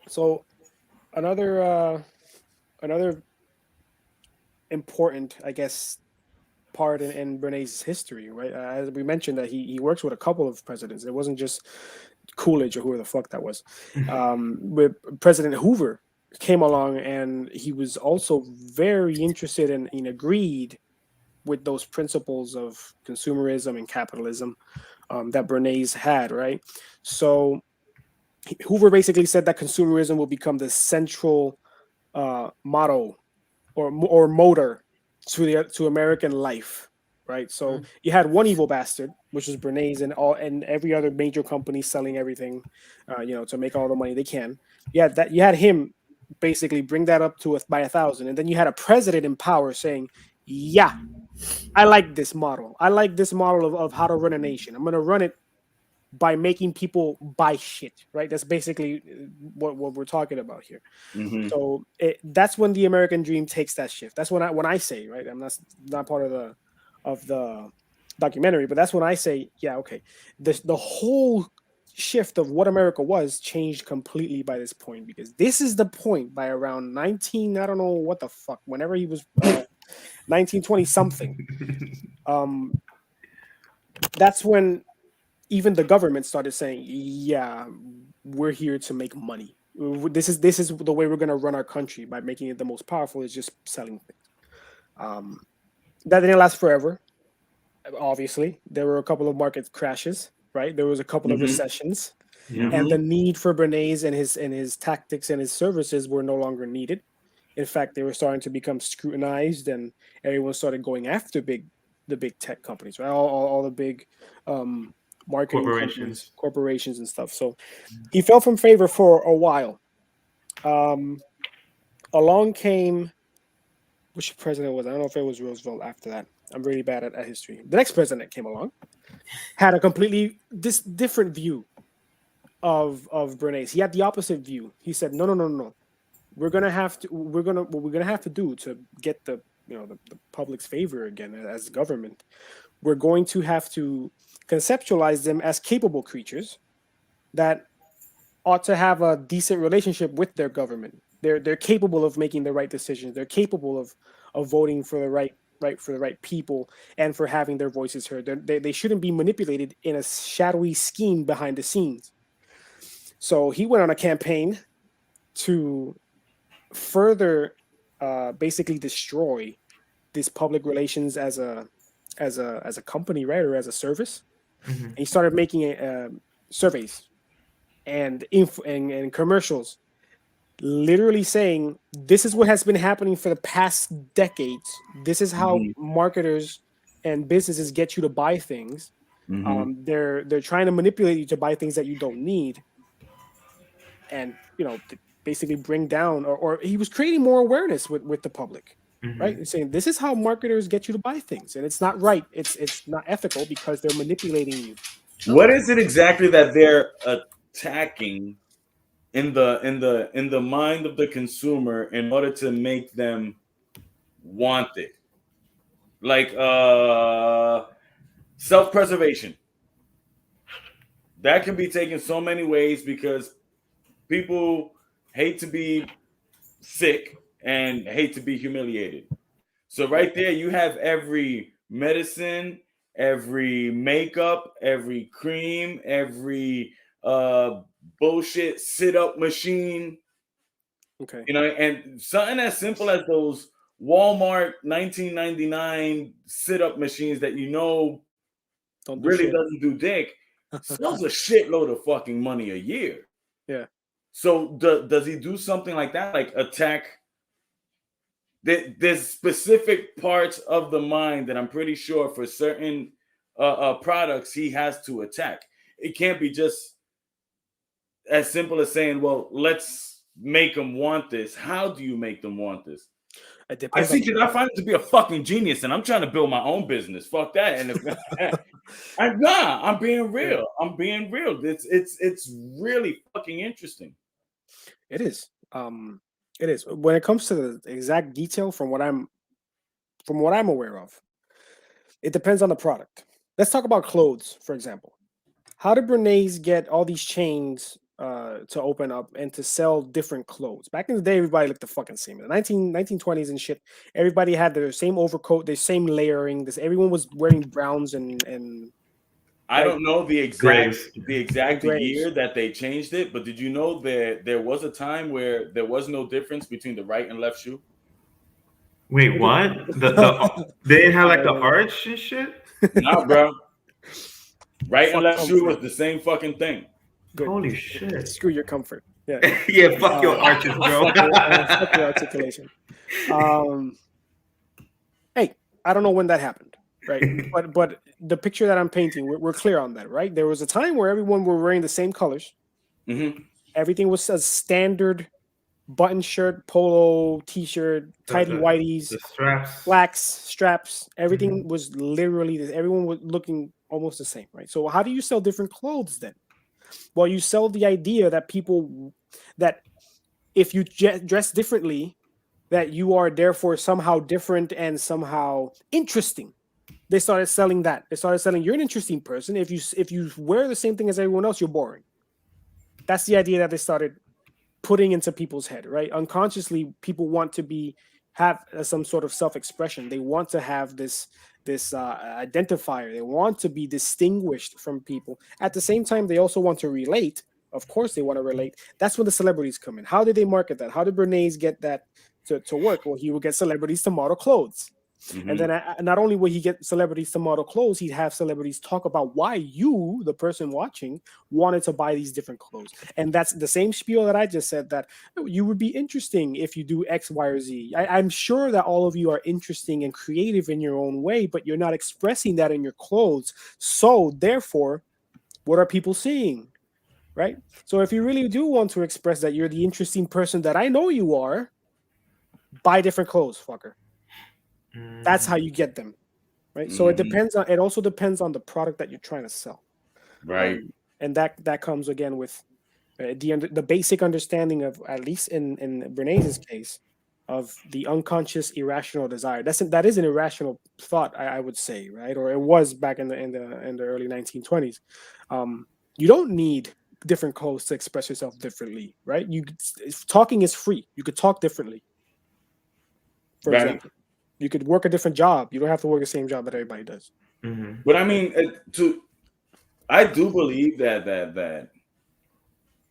So another important, I guess, part in Bernays' history, right? As we mentioned, that he works with a couple of presidents. It wasn't just Coolidge or whoever the fuck that was. With President Hoover came along, and he was also very interested in agreed with those principles of consumerism and capitalism that Bernays had, right? So Hoover basically said that consumerism will become the central motto or motor to American life, right? So you had one evil bastard, which was Bernays, and every other major company selling everything, to make all the money they can. You had him basically bring that up by 1,000, and then you had a president in power saying, "Yeah, I like this model. I like this model of how to run a nation. I'm going to run it by making people buy shit," right? That's basically what we're talking about here. So that's when the American dream takes that shift. That's when I say, right? I'm not part of the documentary. But that's when I say, yeah, okay, the whole shift of what America was changed completely by this point, because this is the point by around 19, I don't know what the fuck, whenever he was 1920 something. That's when even the government started saying, yeah, we're here to make money. This is the way we're going to run our country, by making it the most powerful is just selling things. That didn't last forever. Obviously, there were a couple of market crashes, right? There was a couple of recessions, and the need for Bernays and his tactics and his services were no longer needed. In fact, they were starting to become scrutinized, and everyone started going after the big tech companies, right? All the big marketing corporations and stuff. So he fell from favor for a while. Along came, which president was? I don't know if it was Roosevelt after that. I'm really bad at history. The next president came along, had a completely different view of Bernays. He had the opposite view. He said, no. We're gonna have to do to get the public's favor again as government. We're going to have to conceptualize them as capable creatures that ought to have a decent relationship with their government. They're capable of making the right decisions. They're capable of voting for the right people and for having their voices heard. They shouldn't be manipulated in a shadowy scheme behind the scenes. So he went on a campaign to further basically destroy this public relations as a company, right, or as a service. And he started making surveys and commercials, literally saying, this is what has been happening for the past decades. This is how marketers and businesses get you to buy things. They're trying to manipulate you to buy things that you don't need, and basically bring down, or he was creating more awareness with the public, right? And saying, this is how marketers get you to buy things, and it's not right. It's not ethical because they're manipulating you. What is it exactly that they're attacking in the mind of the consumer in order to make them want it? Like self-preservation. That can be taken so many ways, because people hate to be sick and hate to be humiliated. So right there, you have every medicine, every makeup, every cream, every bullshit sit-up machine. Okay. And something as simple as those Walmart 1999 sit-up machines that really doesn't do dick, sells a shitload of fucking money a year. Yeah. So does he do something like that, like attack? There's specific parts of the mind that I'm pretty sure for certain products he has to attack. It can't be just as simple as saying, well, let's make them want this. How do you make them want this? I find it to be a fucking genius, and I'm trying to build my own business. Fuck that. And I'm being real. I'm being real. It's really fucking interesting. It is. It is. When it comes to the exact detail, from what I'm aware of, it depends on the product. Let's talk about clothes, for example. How did Bernays get all these chains to open up and to sell different clothes? Back in the day, everybody looked the fucking same. In the 1920s and shit, everybody had their same overcoat, their same layering. Everyone was wearing browns and I don't know the exact year that they changed it, but did you know there was a time where there was no difference between the right and left shoe? Wait, what? They didn't have like the arch and shit? Nah, bro. Right and left shoe was the same fucking thing. Good. Holy shit. Screw your comfort. Yeah. Yeah, fuck your arches, bro. Fuck your articulation. Hey, I don't know when that happened, right? But the picture that I'm painting, we're clear on that, right? There was a time where everyone were wearing the same colors. Everything was a standard button shirt, polo, t-shirt, tidy whities, the straps, slacks, straps. Everything was literally this. Everyone was looking almost the same, right? So how do you sell different clothes then? Well, you sell the idea that if you dress differently, that you are therefore somehow different and somehow interesting. they started selling that. They started selling, you're an interesting person. If you wear the same thing as everyone else, you're boring. That's the idea that they started putting into people's head, right? Unconsciously, people want to have some sort of self-expression. They want to have this identifier. They want to be distinguished from people. At the same time, they also want to relate. Of course, they want to relate. That's when the celebrities come in. How did they market that? How did Bernays get that to work? Well, he would get celebrities to model clothes. Mm-hmm. And then not only would he get celebrities to model clothes, he'd have celebrities talk about why you, the person watching, wanted to buy these different clothes. And that's the same spiel that I just said, that you would be interesting if you do X, Y, or Z. I'm sure that all of you are interesting and creative in your own way, but you're not expressing that in your clothes. So therefore, what are people seeing? Right? So if you really do want to express that you're the interesting person that I know you are, buy different clothes, fucker. That's how you get them, right? So it also depends on the product that you're trying to sell, right? And that comes again with the basic understanding of, at least in Bernays' case, of the unconscious irrational desire. That is an irrational thought, I would say, right? Or it was back in the early 1920s. You don't need different clothes to express yourself differently, right? Talking is free. You could talk differently. For example. You could work a different job. You don't have to work the same job that everybody does. Mm-hmm. But I mean, I do believe that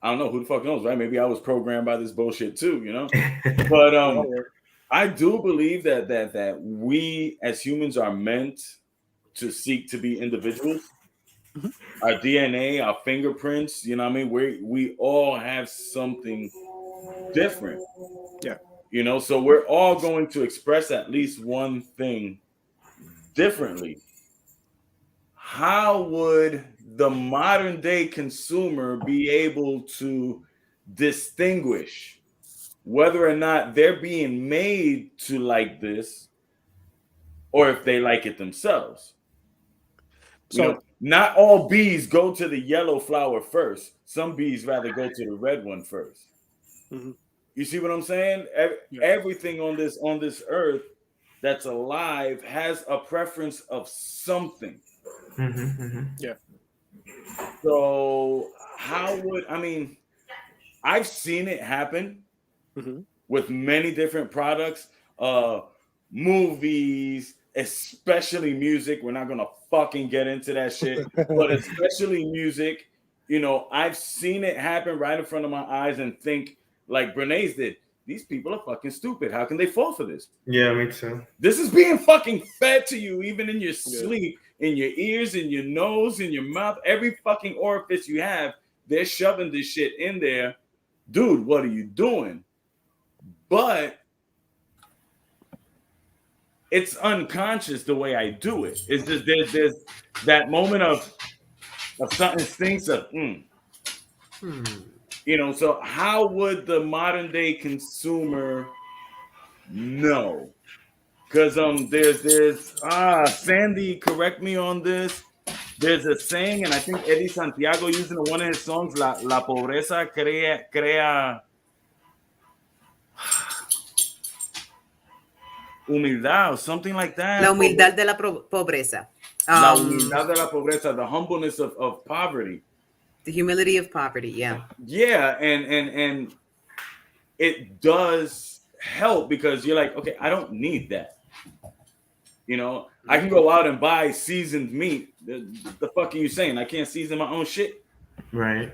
I don't know, who the fuck knows, right? Maybe I was programmed by this bullshit too, you know. But I do believe that we as humans are meant to seek to be individuals. Mm-hmm. Our DNA, our fingerprints, you know what I mean? We all have something different. Yeah. You know, so we're all going to express at least one thing differently. How would the modern day consumer be able to distinguish whether or not they're being made to like this or if they like it themselves? So, you know, not all bees go to the yellow flower first. Some bees rather go to the red one first. Mm-hmm. You see what I'm saying? Everything on this earth that's alive has a preference of something. Mm-hmm, mm-hmm. Yeah. So I've seen it happen with many different products, movies, especially music. We're not gonna fucking get into that shit, but especially music. You know, I've seen it happen right in front of my eyes and think, like Bernays did, these people are fucking stupid. How can they fall for this? Yeah, me too. This is being fucking fed to you, even in your sleep, in your ears, in your nose, in your mouth, every fucking orifice you have. They're shoving this shit in there. Dude, what are you doing? But it's unconscious the way I do it. It's just there's that moment of something stinks of. You know, so how would the modern day consumer know? Because there's Sandy, correct me on this. There's a saying, and I think Eddie Santiago used it in one of his songs, La pobreza crea humildad, or something like that. La humildad de la pobreza. La humildad de la pobreza, the humbleness of poverty. The humility of poverty, yeah. Yeah, and it does help because you're like, okay, I don't need that. You know, I can go out and buy seasoned meat. The fuck are you saying? I can't season my own shit? Right.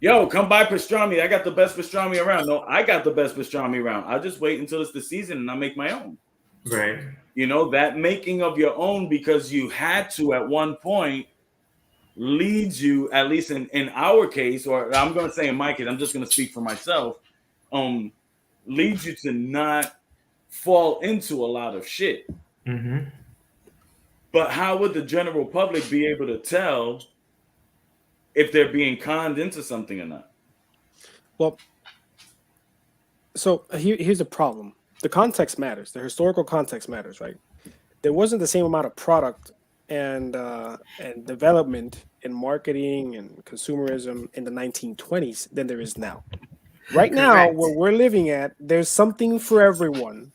Yo, come buy pastrami. I got the best pastrami around. No, I got the best pastrami around. I'll just wait until it's the season and I'll make my own. Right. You know, that making of your own because you had to at one point leads you, at least in our case, or I'm going to say in my case, I'm just going to speak for myself, leads you to not fall into a lot of shit. Mm-hmm. But how would the general public be able to tell if they're being conned into something or not? Well, so here's the problem. The context matters. The historical context matters, right? There wasn't the same amount of product and development in marketing and consumerism in the 1920s than there is now. Right now, where we're living at, there's something for everyone.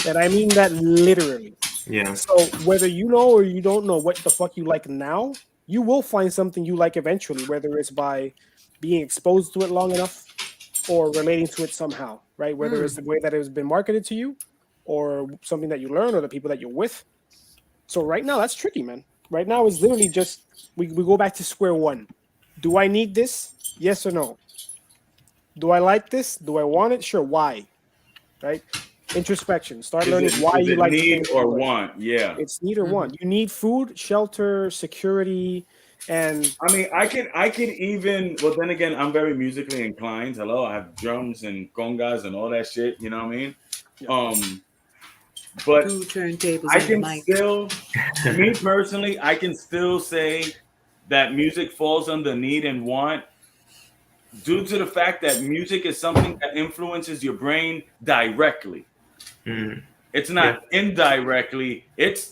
And I mean that literally. Yeah. So whether you know or you don't know what the fuck you like now, you will find something you like eventually, whether it's by being exposed to it long enough or relating to it somehow, right? Whether it's the way that it has been marketed to you or something that you learn or the people that you're with. So right now, that's tricky, man. Right now is literally just, we go back to square one. Do I need this? Yes or no? Do I like this? Do I want it? Sure. Why? Right? Introspection. Start learning why you like need things or want. Yeah, it's need or want. You need food, shelter, security, and I mean, I could even. Well, then again, I'm very musically inclined. Hello, I have drums and congas and all that shit. You know what I mean? Yeah. But 2 turntables. I can still, me personally, I can still say that music falls under need and want due to the fact that music is something that influences your brain directly. It's not indirectly. It's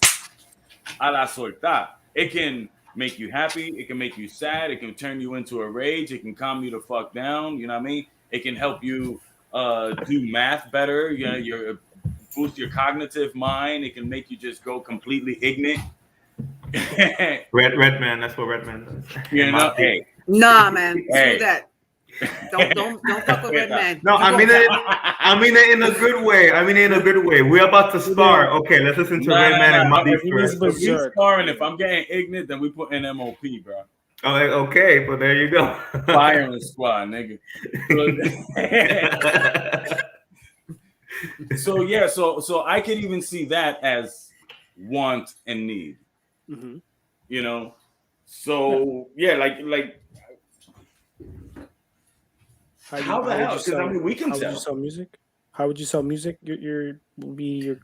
a la solta. It can make you happy. It can make you sad. It can turn you into a rage. It can calm you the fuck down. You know what I mean? It can help you do math better. You know, boost your cognitive mind. It can make you just go completely ignorant. Red man. That's what Red man does. You know, hey. Nah, man. Hey. Do that. Don't fuck with Red Man. No, I mean it in a good way. I mean it in a good way. We're about to spar. Okay, let's listen to Red Man and Muddy first. If we sparring, if I'm getting ignorant, then we put in MOP, bro. Oh, okay, but there you go. Firing squad, nigga. So yeah, so I could even see that as want and need. You know, so yeah, like. How the hell? Because I mean, we can tell. How would you sell music? How would you sell music?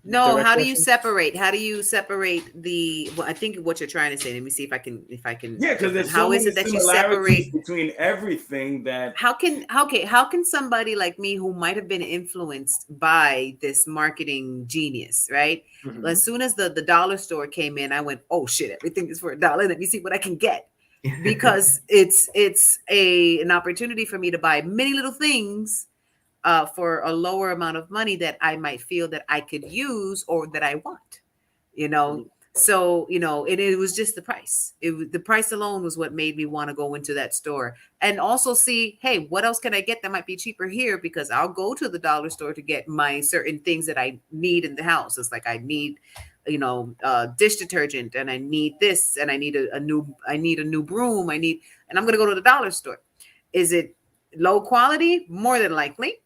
No. How do you separate? How do you separate the? Well, I think what you're trying to say. Let me see if I can. Yeah, because there's how is it that you separate between everything that? How can somebody like me who might have been influenced by this marketing genius, right? As soon as the dollar store came in, I went, oh shit, everything is for $1. Let me see what I can get. Because it's an opportunity for me to buy many little things for a lower amount of money that I might feel that I could use or that I want, you know. So, you know, it was just the price. The price alone was what made me want to go into that store and also see, hey, what else can I get that might be cheaper here? Because I'll go to the dollar store to get my certain things that I need in the house. It's like I need, you know, dish detergent, and I need this, and I need a new broom. And I'm going to go to the dollar store. Is it low quality? More than likely.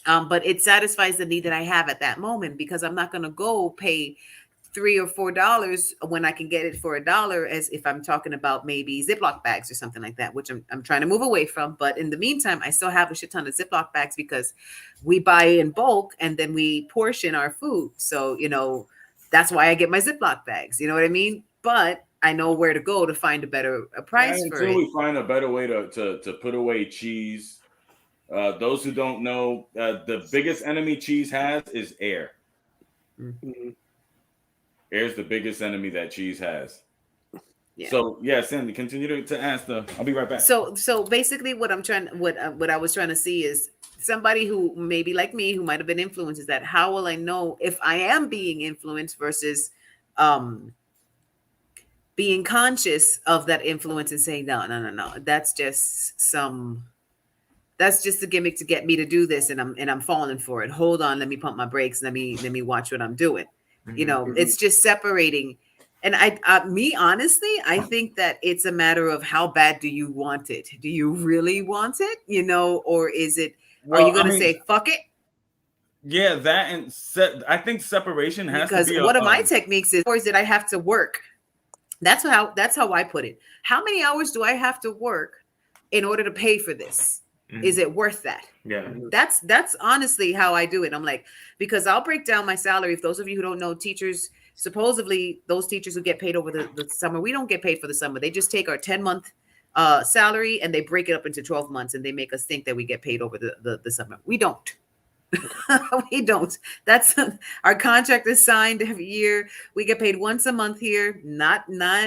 But it satisfies the need that I have at that moment, because I'm not going to go pay $3 or $4 when I can get it for $1, as if I'm talking about maybe Ziploc bags or something like that, which I'm trying to move away from. But in the meantime, I still have a shit ton of Ziploc bags because we buy in bulk and then we portion our food. So, you know, that's why I get my Ziploc bags. You know what I mean? But I know where to go to find a better price for it. Until we find a better way to put away cheese. Those who don't know, the biggest enemy cheese has is air. Air's the biggest enemy that cheese has. Yeah. So yeah, Sandy, continue to ask I'll be right back. So basically, what I was trying to see is somebody who maybe like me, who might have been influenced, is that how will I know if I am being influenced versus being conscious of that influence and saying no, that's just a gimmick to get me to do this, and I'm falling for it. Hold on, let me pump my brakes. Let me watch what I'm doing. You know, it's just separating. And honestly, I think that it's a matter of how bad do you want it? Do you really want it? You know, or is it, are you going to say, fuck it? Yeah, that and I think separation has to be. Because one of my techniques is that I have to work. That's how I put it. How many hours do I have to work in order to pay for this? Is it worth that? Yeah. That's honestly how I do it. I'm like, because I'll break down my salary. If those of you who don't know, teachers, supposedly those teachers who get paid over the summer, we don't get paid for the summer. They just take our 10-month salary and they break it up into 12 months and they make us think that we get paid over the summer. We don't. We don't. That's our contract is signed every year. We get paid once a month here, not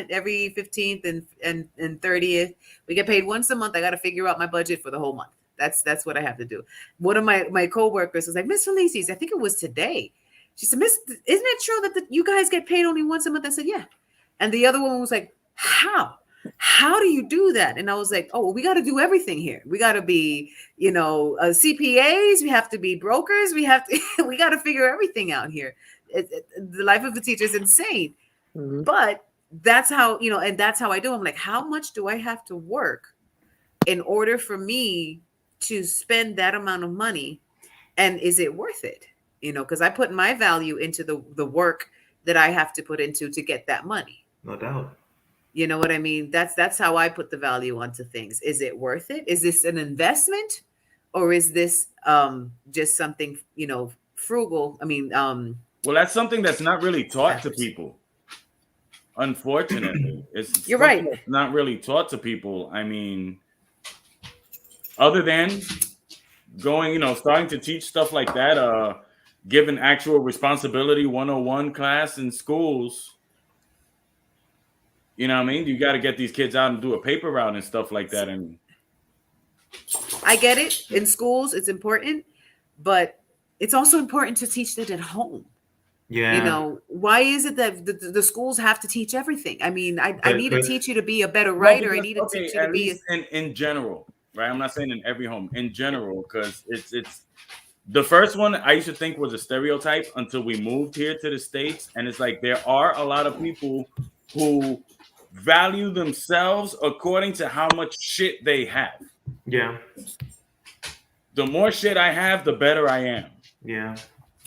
every 15th and 30th. We get paid once a month. I got to figure out my budget for the whole month. That's what I have to do. One of my coworkers was like, Miss Felices, I think it was today. She said, Miss, isn't it true that you guys get paid only once a month? I said, yeah. And the other woman was like, how do you do that? And I was like, oh, well, we got to do everything here. We got to be, CPAs. We have to be brokers. We got to figure everything out here. The life of the teacher is insane. Mm-hmm. But that's how, and that's how I do. I'm like, how much do I have to work in order for me to spend that amount of money? And is it worth it? Because I put my value into the work that I have to put into to get that money. No doubt. You know what I mean? That's how I put the value onto things. Is it worth it? Is this an investment, or is this just something, frugal? I mean, well, that's something that's not really taught to people. Unfortunately, you're right. It's not really taught to people. I mean, other than going, starting to teach stuff like that, given actual responsibility 101 class in schools. You know what I mean? You got to get these kids out and do a paper route and stuff like that. And I get it. In schools, it's important, but it's also important to teach that at home. Yeah. Why is it that the schools have to teach everything? I mean, I need to teach you to be a better writer. I need to teach you to be in general, right? I'm not saying in every home, in general, because it's the first one I used to think was a stereotype until we moved here to the States. And it's like there are a lot of people who value themselves according to how much shit they have. Yeah. The more shit I have, the better I am. Yeah.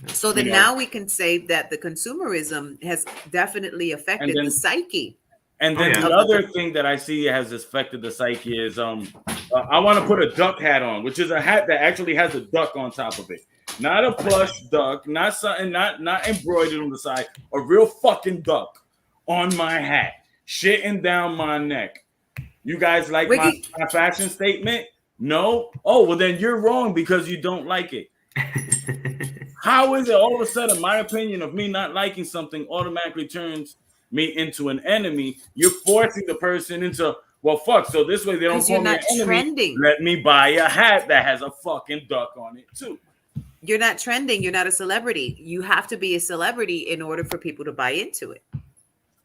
So then now we can say that the consumerism has definitely affected the psyche. And then the other thing that I see has affected the psyche is I want to put a duck hat on, which is a hat that actually has a duck on top of it. Not a plush duck, not something, not embroidered on the side, a real fucking duck on my hat, shitting down my neck. You guys like my fashion statement? No? Oh, well then you're wrong because you don't like it. How is it all of a sudden my opinion of me not liking something automatically turns me into an enemy? You're forcing the person into, well, fuck, so this way they don't call me an enemy. Trending. Let me buy a hat that has a fucking duck on it too. You're not trending. You're not a celebrity. You have to be a celebrity in order for people to buy into it.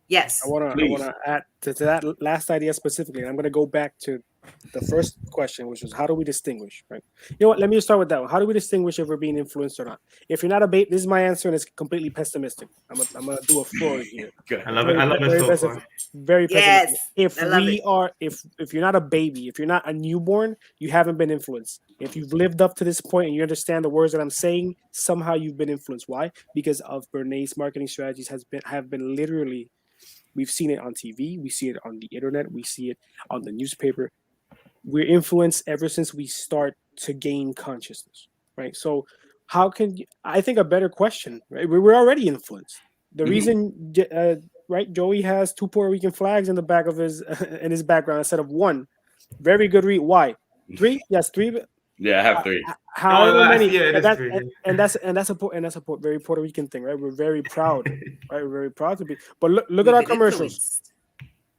Yes. I want to add to that last idea specifically. And I'm going to go back to the first question, which was how do we distinguish, right? You know what? Let me just start with that one. How do we distinguish if we're being influenced or not? If you're not a baby, this is my answer, and it's completely pessimistic. I'm going to do a Freud here. Good. I love it so far. Very pessimistic. Yes, if you're not a baby, if you're not a newborn, you haven't been influenced. If you've lived up to this point and you understand the words that I'm saying, somehow you've been influenced. Why? Because of Bernays' marketing strategies have been literally. We've seen it on TV. We see it on the internet. We see it on the newspaper. We're influenced ever since we start to gain consciousness, right? So how can I think a better question, right? We're already influenced. The reason, right, Joey has 2 Puerto Rican flags in the back of his in his background instead of 1. Very good read. Why? 3? Yes, 3. Yeah, I have 3. However many, yeah, and that's a very Puerto Rican thing, right? We're very proud, right? We're very proud to be. But look at our commercials.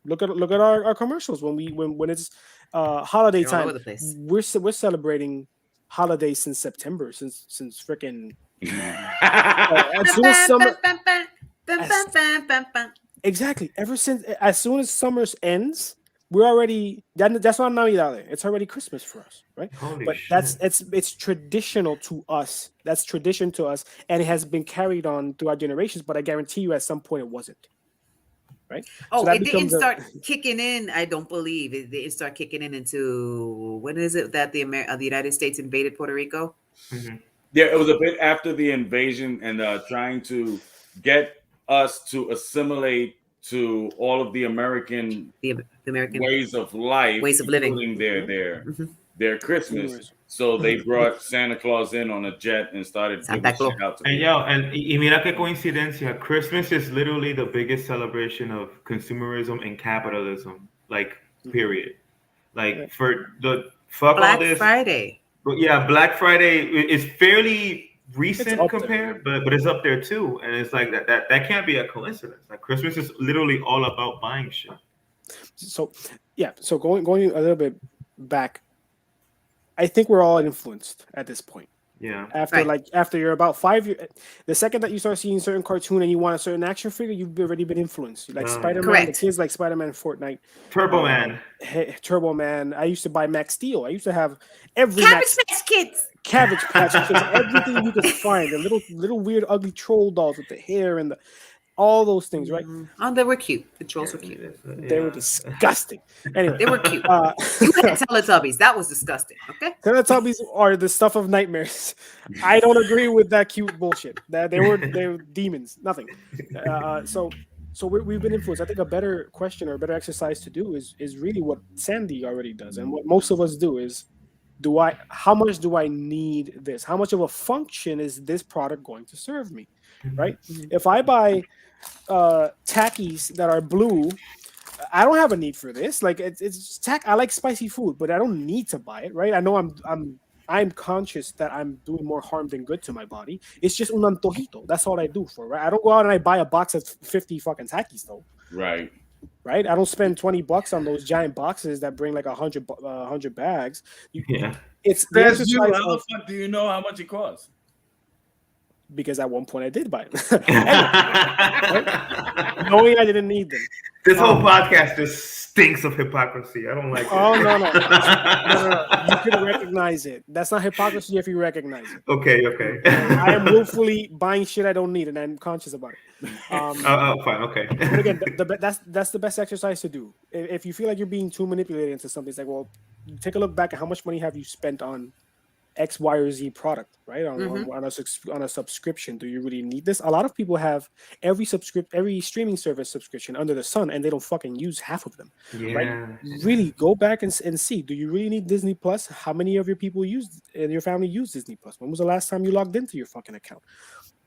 Look at our commercials when it's holiday time. We're celebrating holidays since September, since freaking as soon as summer. Exactly. Ever since as soon as summer ends. We're already that's not Navidad. It's already Christmas for us, right? But shit. It's traditional to us. That's tradition to us, and it has been carried on throughout generations. But I guarantee you, at some point, it wasn't, right? Oh, so it didn't start kicking in. I don't believe it didn't start kicking in into when is it that the United States invaded Puerto Rico? Mm-hmm. Yeah, it was a bit after the invasion and trying to get us to assimilate to all of the American ways of life, ways of living, including their Christmas. So they brought Santa Claus in on a jet and started giving shit out to people. And mira qué coincidencia. Christmas is literally the biggest celebration of consumerism and capitalism, like period. Like for the fuck Black all this Friday. But yeah, Black Friday is fairly recent compared, but it's up there too, and it's like that can't be a coincidence. Like Christmas is literally all about buying shit. So going a little bit back, I think we're all influenced at this point, Yeah. After you're about 5 years, the second that you start seeing certain cartoon and you want a certain action figure, you've already been influenced. Like Spider-Man, the kids like Spider-Man, Fortnite, Turbo Man. Turbo Man. I used to buy Max Steel. I used to have every Cabbage Patch Kids. Cabbage Patch Kids, everything you could find. The little weird ugly troll dolls with the hair and all those things, right? Oh, they were cute. The trolls were cute. They were disgusting. Anyway, they were cute. You had Teletubbies. That was disgusting. Okay. Teletubbies are the stuff of nightmares. I don't agree with that cute bullshit. That they were demons. Nothing. So we've been influenced. I think a better question or a better exercise to do is really what Sandy already does, and what most of us do is, how much do I need this? How much of a function is this product going to serve me? Right? If I buy tackies that are blue, I don't have a need for this. Like it's I like spicy food, but I don't need to buy it, right? I know I'm conscious that I'm doing more harm than good to my body. It's just un antojito. That's all I do for, right? I don't go out and I buy a box of 50 fucking tackies though. Right. Right. I don't spend $20 on those giant boxes that bring like 100 bags. It's the exercise. How the fuck do you know how much it costs? Because at one point I did buy it. Knowing I didn't need them. This whole podcast just stinks of hypocrisy. I don't like it. Oh, no. You can recognize it. That's not hypocrisy if you recognize it. Okay. I am willfully buying shit I don't need, and I'm conscious about it. Fine. Okay. But again, that's the best exercise to do. If you feel like you're being too manipulated into something, it's like, well, take a look back at how much money have you spent on X, Y, or Z product, right? On a subscription. Do you really need this? A lot of people have every streaming service subscription under the sun, and they don't fucking use half of them. Yeah. Right? Really go back and see. Do you really need Disney Plus? How many of your people in your family use Disney Plus? When was the last time you logged into your fucking account?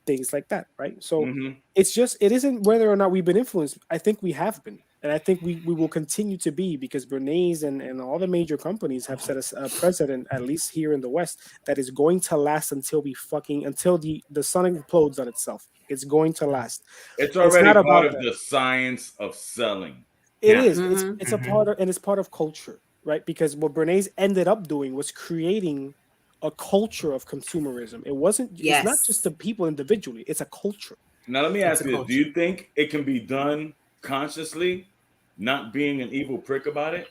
Things like that, right? So it isn't whether or not we've been influenced. I think we have been. And I think we will continue to be, because Bernays and all the major companies have set us a precedent, at least here in the West, that is going to last until the sun implodes on itself. It's going to last. It's already part of the science of selling. It is. It's a part of, and it's part of culture, right? Because what Bernays ended up doing was creating a culture of consumerism. It wasn't. It's not just the people individually. It's a culture. Now let me ask you: do you think it can be done consciously? Not being an evil prick about it?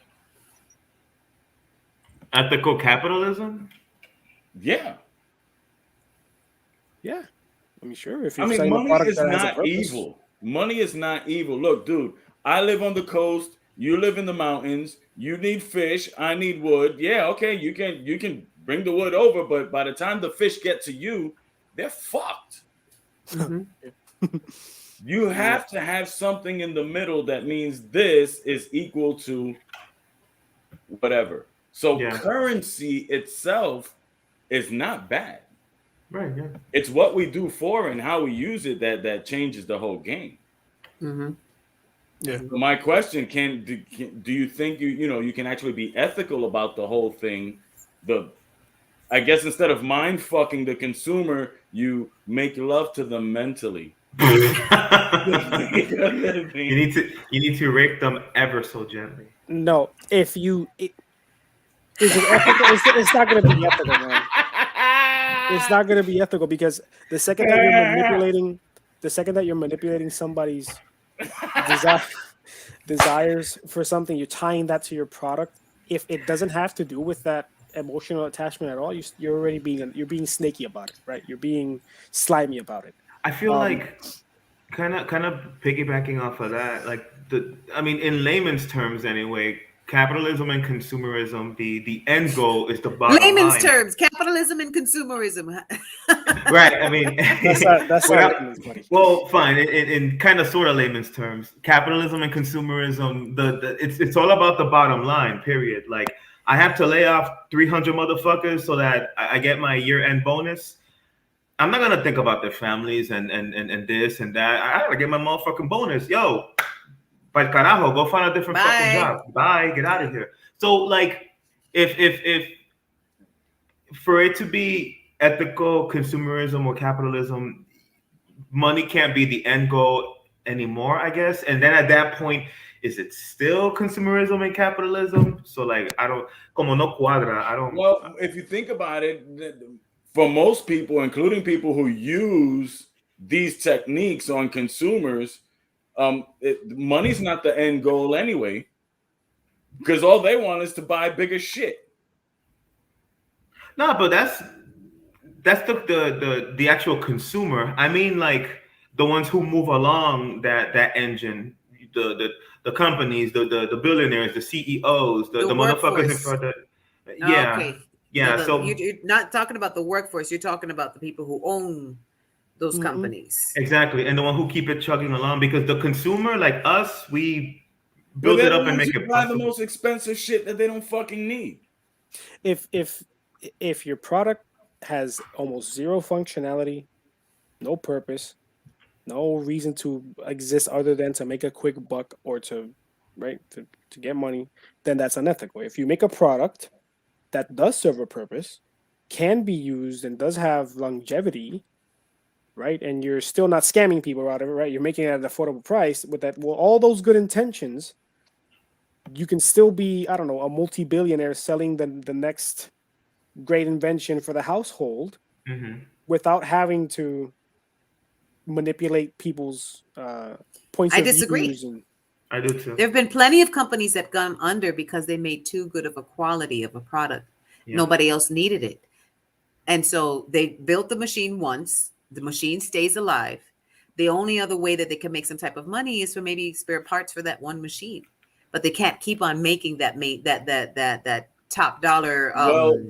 Ethical capitalism? Yeah. I mean, sure. If money is not evil. Money is not evil. Look, dude, I live on the coast. You live in the mountains. You need fish. I need wood. Yeah, okay. You can bring the wood over, but by the time the fish get to you, they're fucked. You have to have something in the middle that means this is equal to whatever. So currency itself is not bad. Right. Yeah. It's what we do for and how we use it that changes the whole game. Yeah. So my question: do you think you can actually be ethical about the whole thing? I guess instead of mind fucking the consumer, you make love to them mentally. You need to rake them ever so gently. No, is it ethical? It's not going to be ethical, man. It's not going to be ethical, because the second that you're manipulating somebody's desires for something, you're tying that to your product. If it doesn't have to do with that emotional attachment at all, you're already being snaky about it, right? You're being slimy about it. I feel like kind of piggybacking off of that, like in layman's terms anyway, capitalism and consumerism, the end goal is the bottom line. Layman's terms, capitalism and consumerism. Right. I mean, that's not funny. Well, fine. In kind of sort of layman's terms, capitalism and consumerism, it's all about the bottom line. Period. Like, I have to lay off 300 motherfuckers so that I get my year-end bonus. I'm not gonna think about their families and this and that. I gotta get my motherfucking bonus. Yo, pa'l carajo, go find a different fucking job. Bye, get out of here. So, like, if for it to be ethical consumerism or capitalism, money can't be the end goal anymore, I guess. And then at that point, is it still consumerism and capitalism? So, like, como no cuadra. Well, if you think about it, for most people, including people who use these techniques on consumers, money's not the end goal anyway, because all they want is to buy bigger shit. No, but that's the actual consumer. I mean, like the ones who move along that engine, the companies, the billionaires, the CEOs, the motherfuckers in front of yeah. Okay. Yeah. No, so you're not talking about the workforce. You're talking about the people who own those companies. Exactly. And the one who keep it chugging along, because the consumer, like us, we build it up and make it buy possible. the most expensive shit that they don't fucking need. If your product has almost zero functionality, no purpose, no reason to exist other than to make a quick buck or to get money, then that's unethical. If you make a product that does serve a purpose, can be used and does have longevity, right? And you're still not scamming people out of it, right? You're making it at an affordable price with that. Well, all those good intentions, you can still be, I don't know, a multi-billionaire selling the next great invention for the household without having to manipulate people's points of view. I do too. There have been plenty of companies that gone under because they made too good of a quality of a product. Yeah. Nobody else needed it. And so they built the machine once. The machine stays alive. The only other way that they can make some type of money is for maybe spare parts for that one machine. But they can't keep on making that top dollar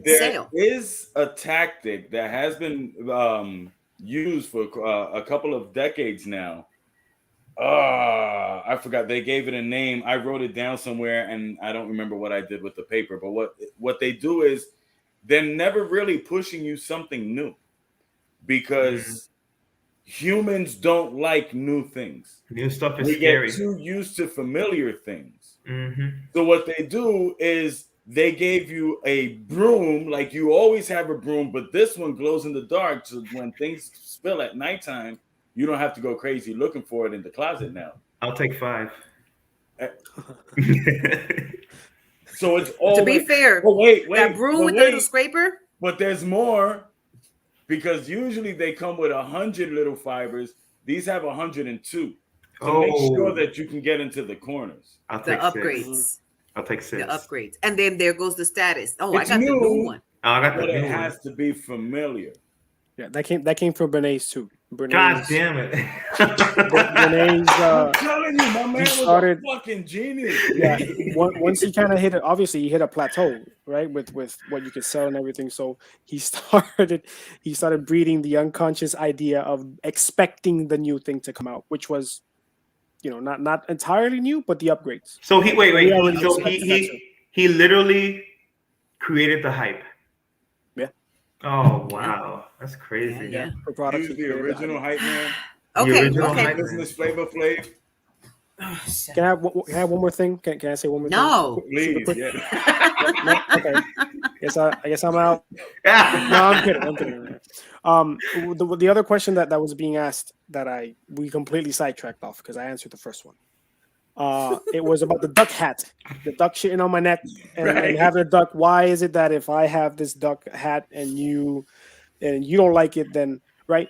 sale. There is a tactic that has been used for a couple of decades now. I forgot. They gave it a name. I wrote it down somewhere, and I don't remember what I did with the paper. But what they do is they're never really pushing you something new, because humans don't like new things. New stuff is we scary. Get too used to familiar things. So what they do is they gave you a broom, like you always have a broom, but this one glows in the dark. So when things spill at nighttime, you don't have to go crazy looking for it in the closet now. I'll take 5. So it's all. To be fair, wait, that broom with the little scraper. But there's more, because usually they come with 100 little fibers. These have 102 to make sure that you can get into the corners. I'll take the upgrades. I'll take 6. The upgrades, and then there goes the status. Oh, I got the new one. I got the new one. It has to be familiar. Yeah, that came from Bernays too. Bernays, God damn it! Bernays, I'm telling you, my man was a fucking genius. Yeah, once he kind of hit it, obviously he hit a plateau, right, with what you could sell and everything. So he started breeding the unconscious idea of expecting the new thing to come out, which was, not entirely new, but the upgrades. So he he literally created the hype. Oh wow, that's crazy. Yeah. Use the original hype man. Okay. Business Flavor Flav. Can I have one more thing? Can I say one more thing? No, please. Yeah. No? Okay. I guess I'm out. No, I'm kidding. The other question that was being asked that we completely sidetracked off because I answered the first one. It was about the duck hat, the duck shitting on my neck and having a duck. Why is it that if I have this duck hat and you don't like it, then right?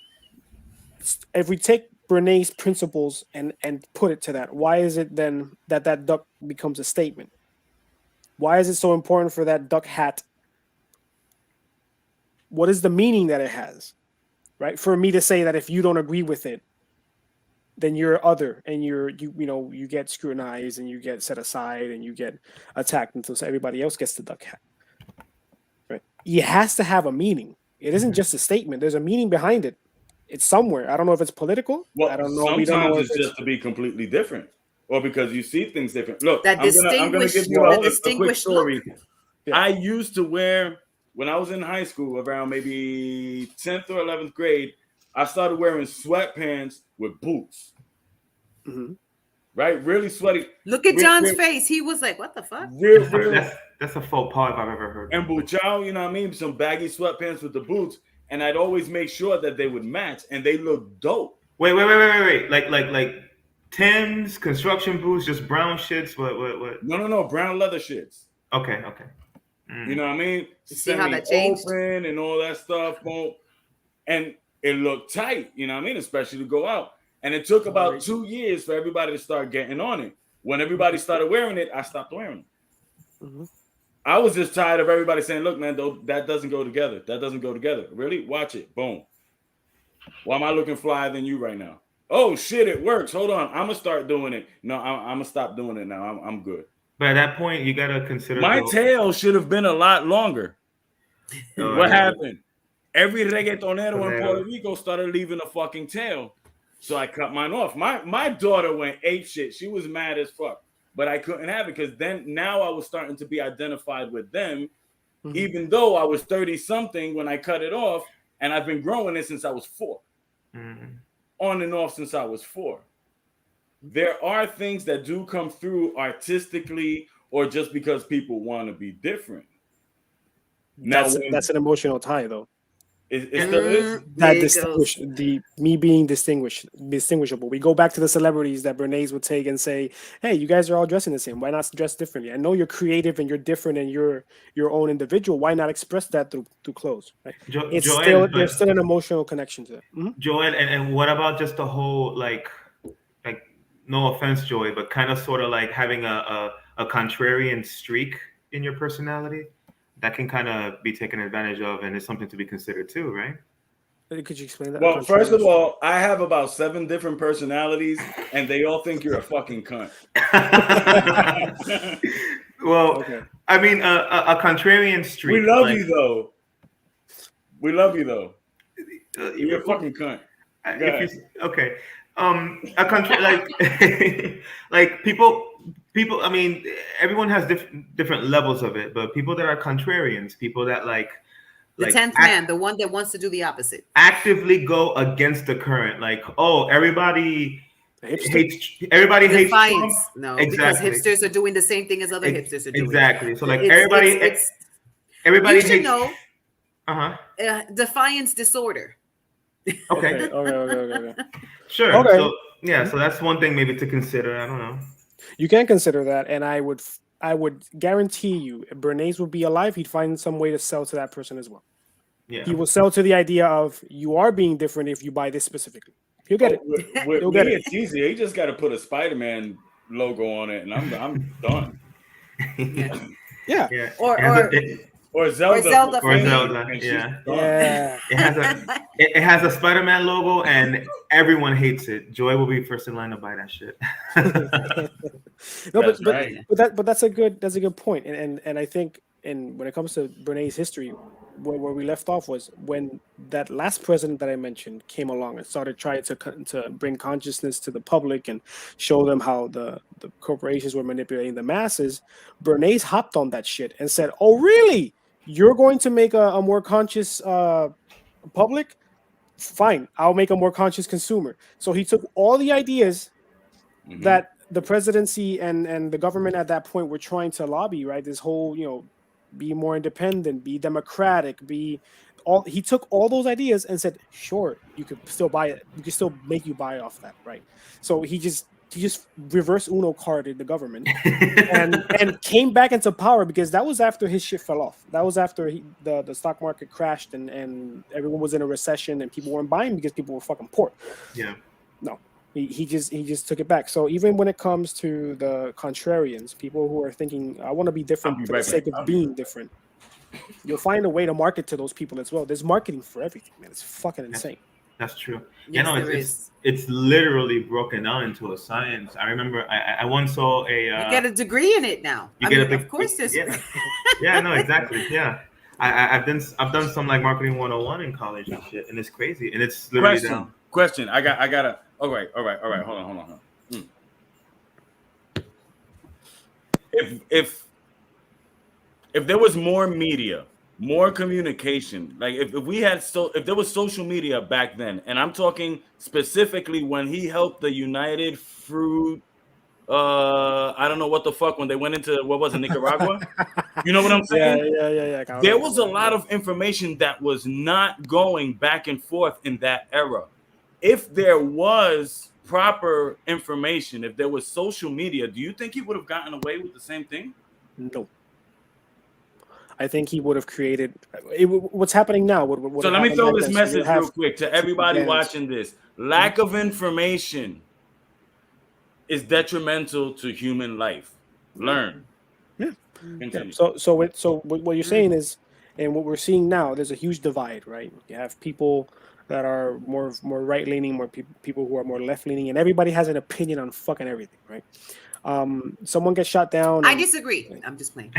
If we take Bernays' principles and put it to that, why is it then that duck becomes a statement? Why is it so important for that duck hat? What is the meaning that it has, right? For me to say that if you don't agree with it, then you're other and you get scrutinized and you get set aside and you get attacked until everybody else gets the duck hat. Right? It has to have a meaning. It isn't just a statement. There's a meaning behind it. It's somewhere. I don't know if it's political. Well, I don't know. Sometimes it's just to be completely different, or because you see things different. Look, I'm gonna give you a quick story. Yeah. I used to wear, when I was in high school, around maybe 10th or 11th grade, I started wearing sweatpants with boots. Right? Really sweaty. Look at John's face. He was like, what the fuck? That's a faux pas if I've ever heard. And Buchao, you know what I mean? Some baggy sweatpants with the boots. And I'd always make sure that they would match and they look dope. Wait. Like Tim's, construction boots, just brown shits? What? No. Brown leather shits. Okay. You know what I mean? See how that changed? Open and all that stuff. Boom. And it looked tight, you know what I mean? Especially to go out. And it took about 2 years for everybody to start getting on it. When everybody started wearing it, I stopped wearing it. Mm-hmm. I was just tired of everybody saying, look, man, that doesn't go together. That doesn't go together. Really? Watch it. Boom. Why am I looking flyer than you right now? Oh, shit, it works. Hold on. I'm going to start doing it. No, I'm going to stop doing it now. I'm good. But at that point, you got to consider... My tail should have been a lot longer. What happened? Every reggaetonero in Puerto Rico started leaving a fucking tail. So I cut mine off. My daughter went ape shit. She was mad as fuck. But I couldn't have it because now I was starting to be identified with them, even though I was 30-something when I cut it off, and I've been growing it since I was 4. On and off since I was 4. There are things that do come through artistically or just because people want to be different. Now, that's an emotional tie, though. It still is. That me being distinguishable. We go back to the celebrities that Bernays would take and say, "Hey, you guys are all dressing the same. Why not dress differently? I know you're creative and you're different and you're your own individual. Why not express that through clothes?" Right? There's still an emotional connection to it. Joel, and what about just the whole like no offense, Joey, but kind of sort of like having a contrarian streak in your personality? That can kind of be taken advantage of, and it's something to be considered too, right? Could you explain that? Well, first of all, I have about 7 different personalities, and they all think you're a fucking cunt. Well, okay. I mean, a contrarian streak. We love you, though. We love you, though. You're a fucking cunt. Okay. A country like people. I mean, everyone has different levels of it, but people that are contrarians, people that the 10th man, the one that wants to do the opposite, actively go against the current. Like, oh, everybody hates Trump. No, exactly. Because hipsters are doing the same thing as other hipsters are doing. Exactly. So like everybody you should know. Defiance disorder. Okay. Okay. Sure. Okay. So yeah, so that's one thing maybe to consider. I don't know. You can consider that, and I would guarantee you, if Bernays would be alive, he'd find some way to sell to that person as well. Yeah. He will sell to the idea of you are being different if you buy this specifically. He'll get it. He'll get it. It's easy. He just got to put a Spider-Man logo on it, and I'm done. Yeah. Or Zelda. Yeah. It has a Spider-Man logo, and everyone hates it. Joy will be first in line to buy that shit. No, but that's a good point, and I think, when it comes to Bernays' history, where we left off was when that last president that I mentioned came along and started trying to bring consciousness to the public and show them how the corporations were manipulating the masses. Bernays hopped on that shit and said, "Oh, really? You're going to make a more conscious public? Fine, I'll make a more conscious consumer." So he took all the ideas that the presidency and the government at that point were trying to lobby, right? This whole, be more independent, be democratic, he took all those ideas and said, sure, you could still buy it. We can still make you buy off that, right? So he just reverse Uno carded the government and came back into power, because that was after his shit fell off. That was after the stock market crashed and everyone was in a recession and people weren't buying because people were fucking poor. Yeah. No. He just took it back. So even when it comes to the contrarians, people who are thinking, I want to be different for the sake of being different, you'll find a way to market to those people as well. There's marketing for everything, man. It's fucking insane. That's true. Yes, it's literally broken down into a science. I remember I once saw you get a degree in it now. Of course there's no, exactly. Yeah. I've done some like marketing 101 in college and shit, and it's crazy. And it's literally Question. I gotta. All right. Hold on. If there was more media, more communication, like if there was social media back then, and I'm talking specifically when he helped the United Fruit, I don't know what the fuck, when they went into Nicaragua. You know what I'm saying? Yeah. There was a lot of information that was not going back and forth in that era. If there was proper information, if there was social media, do you think he would have gotten away with the same thing? No. I think he would have created what's happening now. So let me throw this message real quick to everybody watching this. Lack of information is detrimental to human life. Learn. Yeah. So what you're saying is, and what we're seeing now, there's a huge divide, right? You have people that are more right leaning, more people who are more left leaning, and everybody has an opinion on fucking everything, right? Someone gets shot down. I disagree. I'm just playing.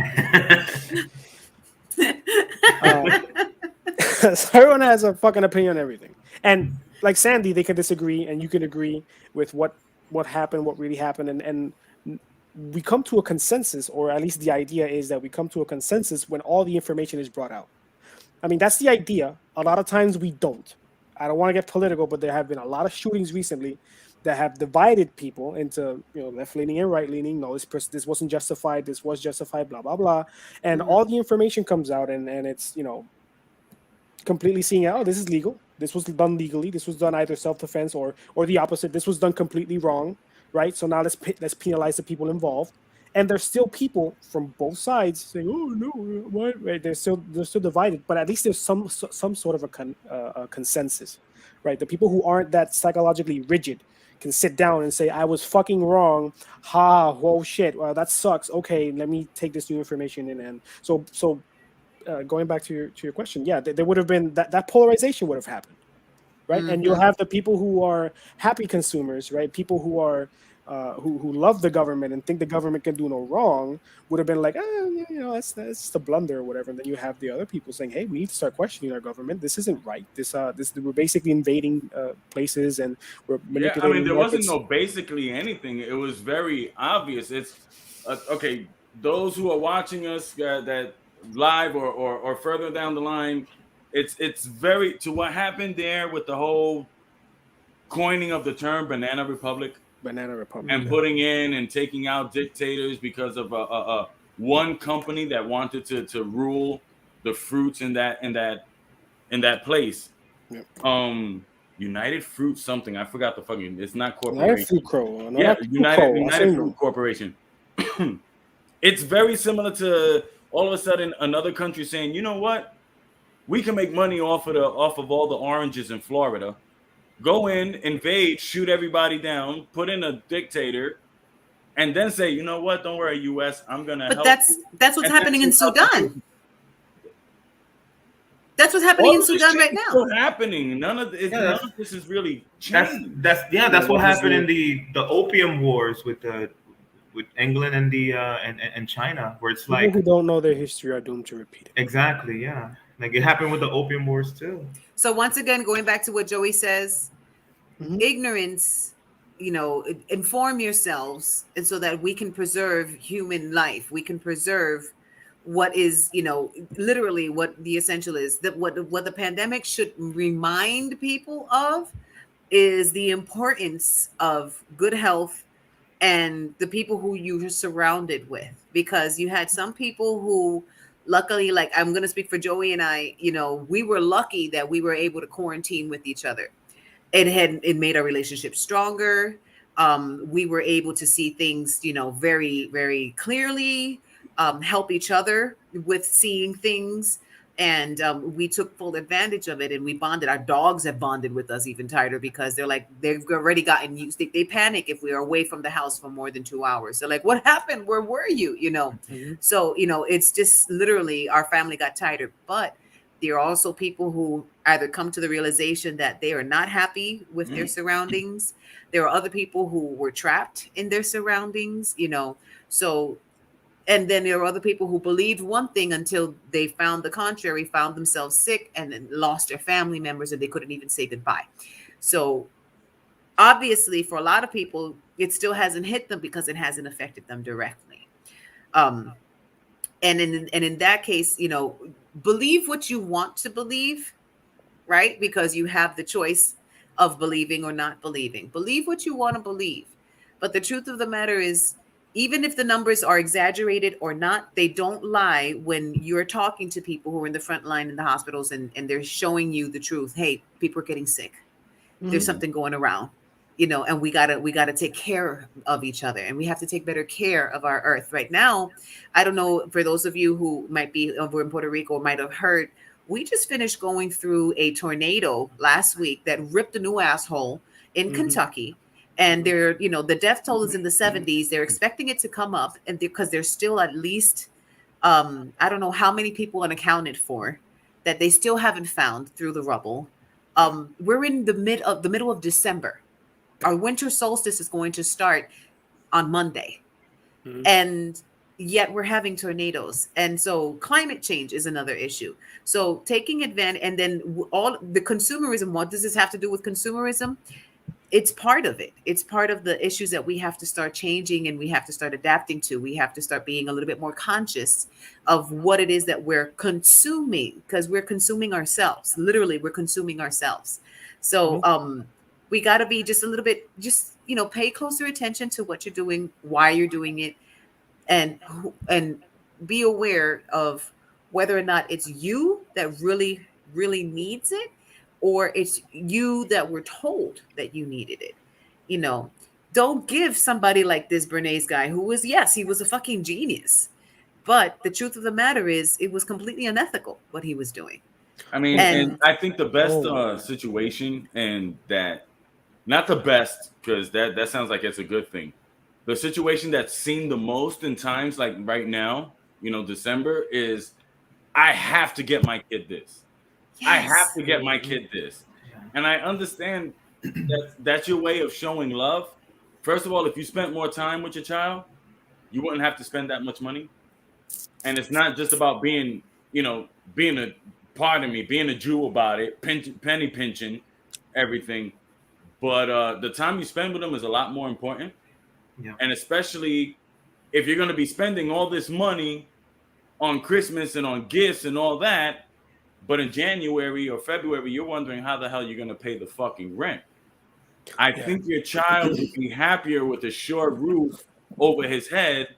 So everyone has a fucking opinion on everything, and like Sandy, they can disagree, and you can agree with what happened, what really happened, and we come to a consensus, or at least the idea is that we come to a consensus when all the information is brought out. I mean, that's the idea. A lot of times we don't. I don't want to get political, but there have been a lot of shootings recently that have divided people into, left leaning and right leaning. No, this wasn't justified. This was justified. Blah blah blah, and all the information comes out, and it's completely seeing, oh, this is legal. This was done legally. This was done either self-defense or the opposite. This was done completely wrong, right? So now let's penalize the people involved. And there's still people from both sides saying, "Oh no, why?" Right? They're still divided, but at least there's some sort of a consensus, right? The people who aren't that psychologically rigid can sit down and say, "I was fucking wrong." Whoa, shit. Well, that sucks. Okay, let me take this new information in. And so going back to your question, yeah, there would have been that polarization would have happened, right? And you'll have the people who are happy consumers, right? People who are who love the government and think the government can do no wrong would have been like, that's the blunder or whatever. And then you have the other people saying, hey, we need to start questioning our government. This isn't right. This we're basically invading places and we're manipulating. I mean, there wasn't no basically anything. It was very obvious. It's okay. Those who are watching us that live or further down the line, it's very to what happened there with the whole coining of the term Banana Republic. And putting in and taking out dictators because of one company that wanted to rule the fruits in that place. Yep. United Fruit something. I forgot the fucking. It's not corporation. United Fruit Crow. United Fruit Corporation. It's very similar to all of a sudden another country saying, you know what, we can make money off of all the oranges in Florida. Go in, invade, shoot everybody down, put in a dictator, and then say, you know what? Don't worry, U.S. I'm gonna help. But that's what's happening in Sudan. That's what's happening in Sudan right now. Still happening. None of this is really changed. That's what happened in the opium wars with England and and China, where it's like people who don't know their history are doomed to repeat it. Exactly. Yeah. Like it happened with the opium wars too. So once again, going back to what Joey says, ignorance, inform yourselves, and so that we can preserve human life. We can preserve what is, literally what the essential is. That what the pandemic should remind people of is the importance of good health and the people who you're surrounded with, because you had some people who, luckily, like I'm going to speak for Joey and I, we were lucky that we were able to quarantine with each other. It made our relationship stronger. We were able to see things, very, very clearly, help each other with seeing things. And we took full advantage of it and we bonded. Our dogs have bonded with us even tighter because they've already gotten used. They panic if we are away from the house for more than 2 hours. They're like, what happened? Where were you? So, it's just literally our family got tighter. But there are also people who either come to the realization that they are not happy with their surroundings. There are other people who were trapped in their surroundings, so. And then there are other people who believed one thing until they found the contrary, found themselves sick and then lost their family members and they couldn't even say goodbye. So obviously for a lot of people, it still hasn't hit them because it hasn't affected them directly. And in that case, believe what you want to believe, right? Because you have the choice of believing or not believing. Believe what you want to believe. But the truth of the matter is, even if the numbers are exaggerated or not, they don't lie when you're talking to people who are in the front line in the hospitals and they're showing you the truth. Hey, people are getting sick. There's something going around. and we gotta take care of each other, and we have to take better care of our earth. Right now, I don't know, for those of you who might be over in Puerto Rico or might have heard, we just finished going through a tornado last week that ripped a new asshole in Kentucky. And they're, the death toll is in the 70s. They're expecting it to come up, and because there's still at least, I don't know how many people unaccounted for that they still haven't found through the rubble. We're in the middle of December. Our winter solstice is going to start on Monday, and yet we're having tornadoes. And so climate change is another issue. So taking advantage, and then all the consumerism. What does this have to do with consumerism? It's part of it. It's part of the issues that we have to start changing, and we have to start adapting to. We have to start being a little bit more conscious of what it is that we're consuming, because we're consuming ourselves. Literally, we're consuming ourselves. So we got to be just a little bit, pay closer attention to what you're doing, why you're doing it, and be aware of whether or not it's you that really, really needs it, or it's you that were told that you needed it. Don't give somebody like this Bernays guy, who was, yes, he was a fucking genius. But the truth of the matter is, it was completely unethical what he was doing. I mean, and I think the best situation, and that, not the best, because that sounds like it's a good thing. The situation that's seen the most in times like right now, December, is I have to get my kid this. Yes. I have to get my kid this. And I understand that's your way of showing love. First of all, if you spent more time with your child, you wouldn't have to spend that much money. And it's not just about being a Jew about it, penny pinching everything. But the time you spend with them is a lot more important. Yeah. And especially if you're going to be spending all this money on Christmas and on gifts and all that, but in January or February, you're wondering how the hell you're going to pay the fucking rent. I think your child would be happier with a short roof over his head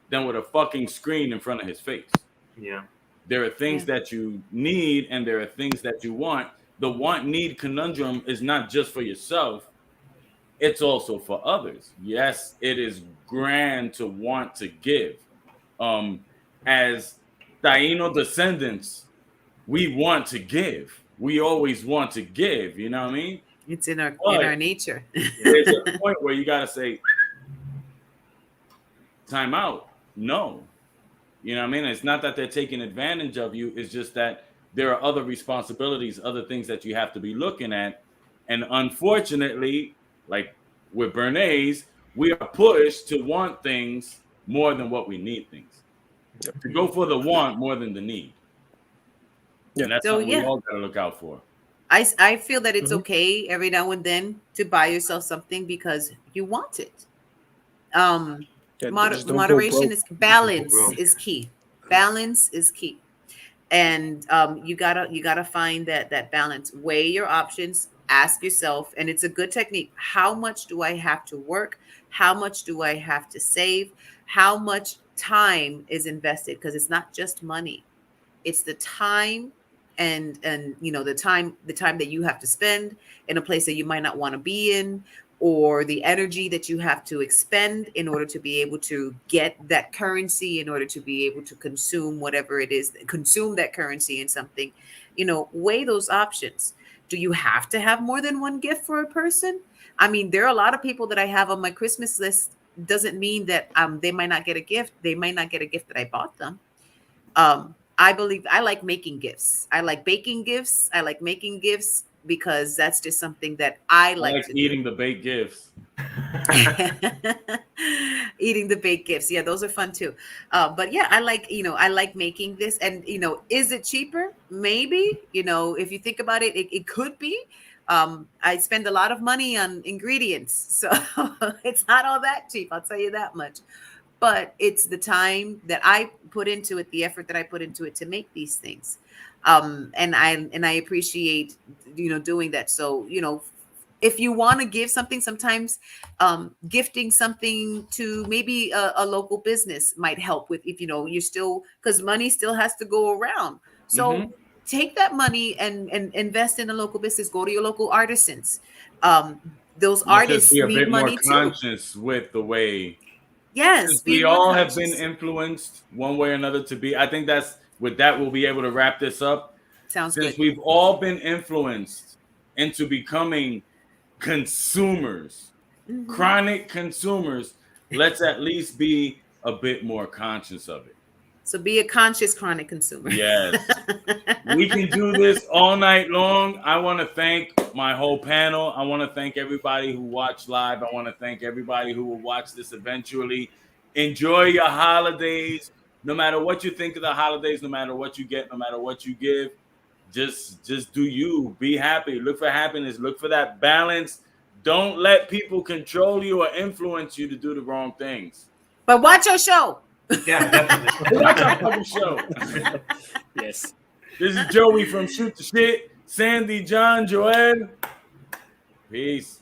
than with a fucking screen in front of his face. Yeah. There are things that you need, and there are things that you want. The want-need conundrum is not just for yourself. It's also for others. Yes, it is grand to want to give. As Taino descendants, we want to give. We always want to give. You know what I mean? It's in our nature. There's a point where you got to say, time out. No. You know what I mean? It's not that they're taking advantage of you. It's just that there are other responsibilities, other things that you have to be looking at. And unfortunately, like with Bernays, we are pushed to want things more than what we need things. To go for the want more than the need. Yeah. And that's something we all got to look out for. I feel that it's okay every now and then to buy yourself something because you want it. Moderation is balance is key. Balance is key. And you gotta find that balance. Weigh your options. Ask yourself, and it's a good technique. How much do I have to work? How much do I have to save? How much time is invested? Because it's not just money; it's the time and the time that you have to spend in a place that you might not want to be in, or the energy that you have to expend in order to be able to get that currency, in order to be able to consume whatever it is, consume that currency in something. Weigh those options. Do you have to have more than one gift for a person? I mean, there are a lot of people that I have on my Christmas list. Doesn't mean that they might not get a gift. They might not get a gift that I bought them. I believe I like making gifts. I like baking gifts. I like making gifts because that's just something that I like to eating do. The baked gifts. Eating the baked gifts. Yeah, those are fun too. But yeah, I like making this. And, is it cheaper? Maybe, if you think about it, it could be. I spend a lot of money on ingredients, so it's not all that cheap. I'll tell you that much. But it's the time that I put into it, the effort that I put into it to make these things. And I appreciate, doing that. So, if you want to give something, sometimes gifting something to maybe a local business might help with, if you're still, because money still has to go around. So take that money and invest in a local business. Go to your local artisans. those artists be a need bit money more too. conscious with the way. Yes, We all have been influenced one way or another to be. I think that's with that we'll be able to wrap this up. Sounds Since good. we've all been influenced into becoming consumers, chronic consumers, let's at least be a bit more conscious of it. So be a conscious chronic consumer. Yes. We can do this all night long. I want to thank my whole panel. I want to thank everybody who watched live. I want to thank everybody who will watch this eventually. Enjoy your holidays. No matter what you think of the holidays, no matter what you get, no matter what you give, just do you. Be happy. Look for happiness. Look for that balance. Don't let people control you or influence you to do the wrong things. But watch your show. Yeah, definitely. Watch our fucking show. Yes. This is Joey from Shoot the Shit. Sandy, John, Joel. Peace.